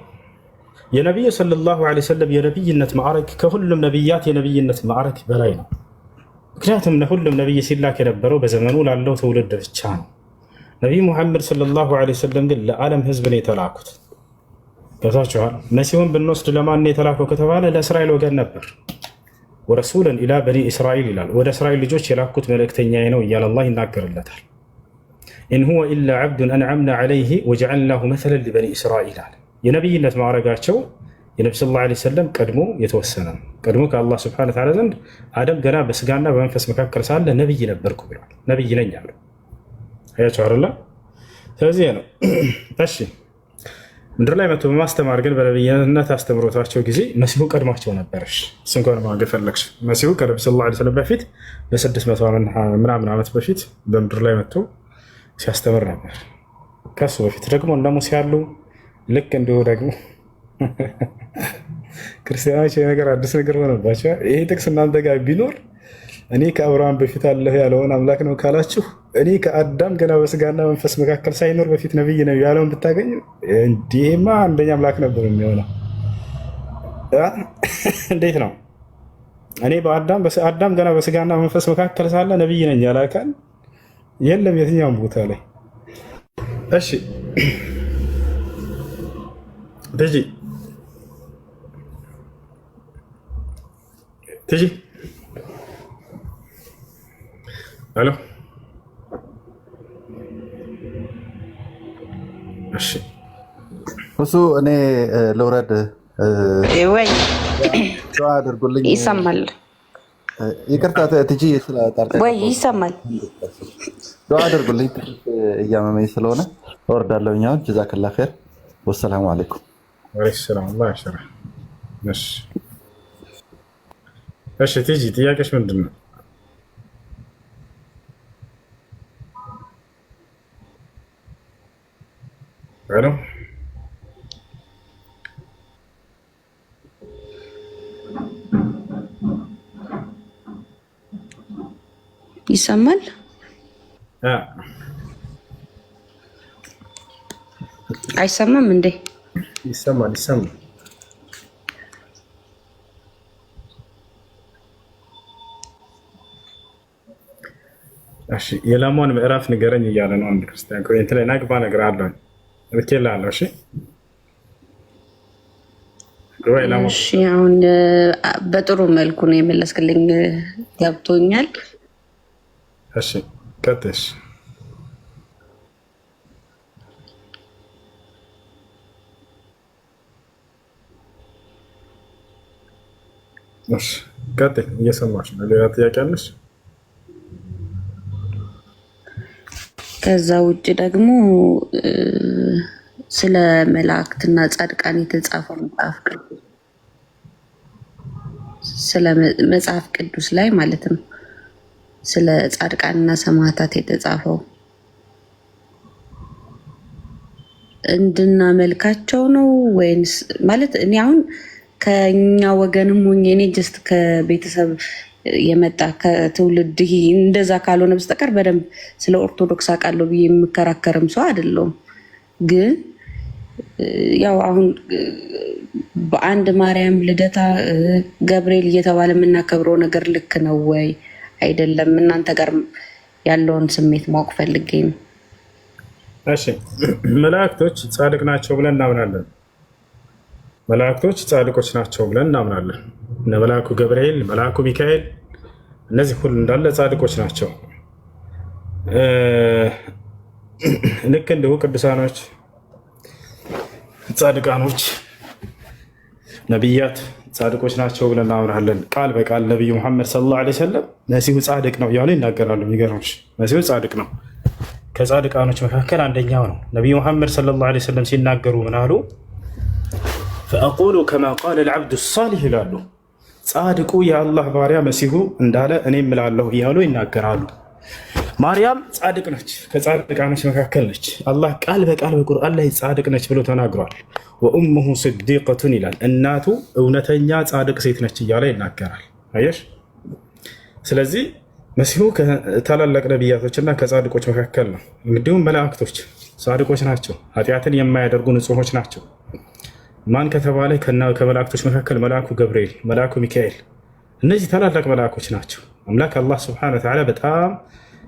የነቢዩ ሰለላሁ ዐለይሂ ወሰለም የነቢይነት ማዕረግ ከሁሉም ነቢያት የነቢይነት ማዕረግ በላይ ነው። ምክንያቱም ሁሉም ነቢይ ሲላክ የነበረው በዘመኑ ላለው ትውልድ ብቻ ነው። ነቢዩ ሙሐመድ ሰለላሁ ዐለይሂ ወሰለም ግን ለዓለም ህዝብ ነው የተላኩት። ገብታችኋል? መሲሁን ብንወስድ ለማን ነው የተላከው ከተባለ ለእስራኤል ወገን ነበር። ወረሱለን ኢላ በኒ እስራኤል ይላል። ወደ እስራኤል ልጆች የላኩት መልእክተኛዬ ነው እያለ አላህ ይናገርለታል። ኢን ሁወ ኢላ ዐብዱን አንዐምና ዐለይሂ ወጀዐልናሁ መሰለን ሊበኒ እስራኤል አለ። የነቢይነት ማዕረጋቸው የነቢ ሰለላሁ ዐለይሂ ወሰለም ቀድሞ የተወሰነ ነው። ቀድሞ ከአላህ ሱብሓነሁ ወተዓላ ዘንድ አደም ገና በስጋና በመንፈስ መካከል ሳለ ነብይ ነበርኩ ብሏል። ነብይ ነኝ አሉ። አያቸው አይደለ? ስለዚህ ነው። እሺ ምድር ላይ መጥቶ በማስተማር ግን በነብይነት አስተምሮታቸው ጊዜ መሲሁ ቀድሟቸው ነበረሽ። እሱን እንኳን ማገር ፈለግሽ። መሲሁ ከነቢ ሰለላሁ ዐለይሂ ወሰለም በፊት በ600 ምናምን ዓመት በፊት በምድር ላይ መጥቶ ሲያስተምር ነበር። ከሱ በፊት ደግሞ እነ ሙሴ ያሉ ልክ እንዲሁ ደግሞ ክርስቲያኖች ነገር አዲስ ነገር ሆነባቸው። ይሄ ጥቅስ እናንተ ጋር ቢኖር እኔ ከአብርሃም በፊት አለህ ያለውን አምላክ ነው ካላችሁ እኔ ከአዳም ገና በስጋና መንፈስ መካከል ሳይኖር በፊት ነብይ ነው ያለውን ብታገኙ እንዲህማ አንደኛ አምላክ ነበር የሚሆነው። እንዴት ነው? እኔ በአዳም ገና በስጋና መንፈስ መካከል ሳለ ነብይ ነኝ ያለ አካል የለም የትኛውም ቦታ ላይ። እሺ ትጂ ሄሎ። እሺ እሱ እኔ ልውረድ ወይ ዱዓ አድርጉልኝ። ይሰማል? ይቅርታ ትጂ ስለጣልቀ ወይ ይሰማል? ዱዓ አድርጉልኝ እያመመኝ ስለሆነ እወርዳለሁ። አሁን ጀዛከላ ኸይር። ወሰላሙ አለይኩም። ወአለይኩም ሰላም አላህ ያሽራ። እሺ ትጂ ጥያቄሽ ምንድን ነው? ሄሎ ይሰማል? አይሰማም እንዴ? ይሰማል ይሰማል። እሺ የላሟን ምዕራፍ ንገረኝ እያለ ነው አንድ ክርስቲያን። ኮሜንት ላይ ናግባ ነገር አለው ልኬልሃለሁ። እሺ እሺ አሁን በጥሩ መልኩ ነው የመለስክልኝ፣ ገብቶኛል። እሺ ቀጥሽ። እሺ ቀጥይ፣ እየሰማሽ ነው። ሌላ ጥያቄ አለሽ? ከዛ ውጭ ደግሞ ስለ መላእክትና ጻድቃን የተጻፈው መጽሐፍ ቅዱስ ላይ ማለት ነው ስለ ጻድቃንና ሰማዕታት የተጻፈው እንድናመልካቸው ነው ወይንስ ማለት እኔ አሁን ከኛ ወገንም ሆኜ እኔ ጀስት ከቤተሰብ የመጣ ከትውልድ እንደዛ ካልሆነ በስተቀር በደንብ ስለ ኦርቶዶክስ አውቃለሁ ብዬ የምከራከርም ሰው አይደለሁም። ግን ያው አሁን በአንድ ማርያም ልደታ ገብርኤል እየተባለ የምናከብረው ነገር ልክ ነው ወይ አይደለም? እናንተ ጋር ያለውን ስሜት ማወቅ ፈልጌ ነው። እሺ መላእክቶች ጻድቅ ናቸው ብለን እናምናለን። መላእክቶች ጻድቆች ናቸው ብለን እናምናለን። እነ መልአኩ ገብርኤል፣ መልአኩ ሚካኤል እነዚህ ሁሉ እንዳለ ጻድቆች ናቸው። ልክ እንዲሁ ቅዱሳኖች፣ ጻድቃኖች፣ ነቢያት ጻድቆች ናቸው ብለን እናምናለን። ቃል በቃል ነቢዩ ሙሐመድ ሰለላሁ ዐለይሂ ወሰለም መሲሁ ጻድቅ ነው እያሉ ይናገራሉ። የሚገርምሽ መሲሁ ጻድቅ ነው፣ ከጻድቃኖች መካከል አንደኛው ነው። ነቢዩ ሙሐመድ ሰለላሁ ዐለይሂ ወሰለም ሲናገሩ ምን አሉ? ፈአቁሉ ከማ ቃለ ልዓብዱ ሳሊህ ይላሉ። ጻድቁ የአላህ ባሪያ መሲሁ እንዳለ እኔ እምላለሁ እያሉ ይናገራሉ። ማርያም ጻድቅ ነች፣ ከጻድቃኖች መካከል ነች። አላህ ቃል በቃል በቁርአን ላይ ጻድቅ ነች ብሎ ተናግሯል። ወኡሙሁ ስዲቀቱን ይላል፣ እናቱ እውነተኛ ጻድቅ ሴት ነች እያለ ይናገራል። አየሽ። ስለዚህ መሲሁ ከታላላቅ ነቢያቶችና ከጻድቆች መካከል ነው። እንዲሁም መላእክቶች ጻድቆች ናቸው፣ ኃጢአትን የማያደርጉ ንጹሖች ናቸው። ማን ከተባለ ከመላእክቶች መካከል መልአኩ ገብርኤል፣ መልአኩ ሚካኤል እነዚህ ታላላቅ መልአኮች ናቸው። አምላክ አላህ ሱብሓነሁ ወተዓላ በጣም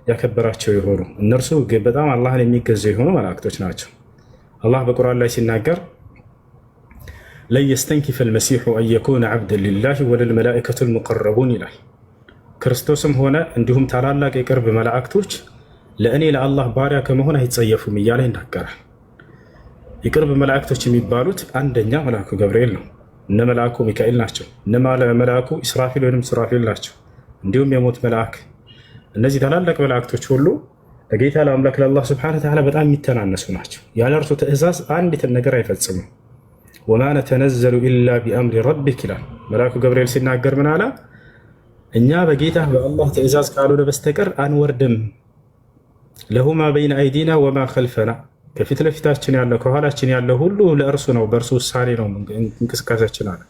ያከበራቸው የሆኑ እነርሱ በጣም አላህን የሚገዙ የሆኑ መላእክቶች ናቸው። አላህ በቁርአን ላይ ሲናገር ለን የስተንኪፈ አልመሲሑ አን የኩነ ዐብደን ሊላሂ ወለልመላኢከቱ አልሙቀረቡን ይላል። ክርስቶስም ሆነ እንዲሁም ታላላቅ የቅርብ መላእክቶች ለእኔ ለአላህ ባሪያ ከመሆን አይጸየፉም እያለ ይናገራል። የቅርብ መላእክቶች የሚባሉት አንደኛ መልአኩ ገብርኤል ነው። እነ መልአኩ ሚካኤል ናቸው። እነ መልአኩ ኢስራፊል ወይም ሱራፊል ናቸው። እንዲሁም የሞት መልአክ። እነዚህ ታላላቅ መላእክቶች ሁሉ ለጌታ ለአምላክ ለአላህ ሱብሓነሁ ወተዓላ በጣም የሚተናነሱ ናቸው። ያለ እርሱ ትእዛዝ አንዲትን ነገር አይፈጽሙም። ወማ ነተነዘሉ ኢላ ቢአምሪ ረቢክ ይላል መልአኩ ገብርኤል ሲናገር ምን አለ? እኛ በጌታ በአላህ ትእዛዝ ካልሆነ በስተቀር አንወርድም። ለሁ ማ በይነ አይዲና ወማ ከልፈና፣ ከፊት ለፊታችን ያለው ከኋላችን ያለው ሁሉ ለእርሱ ነው፣ በእርሱ ውሳኔ ነው እንቅስቃሴያችን አለ።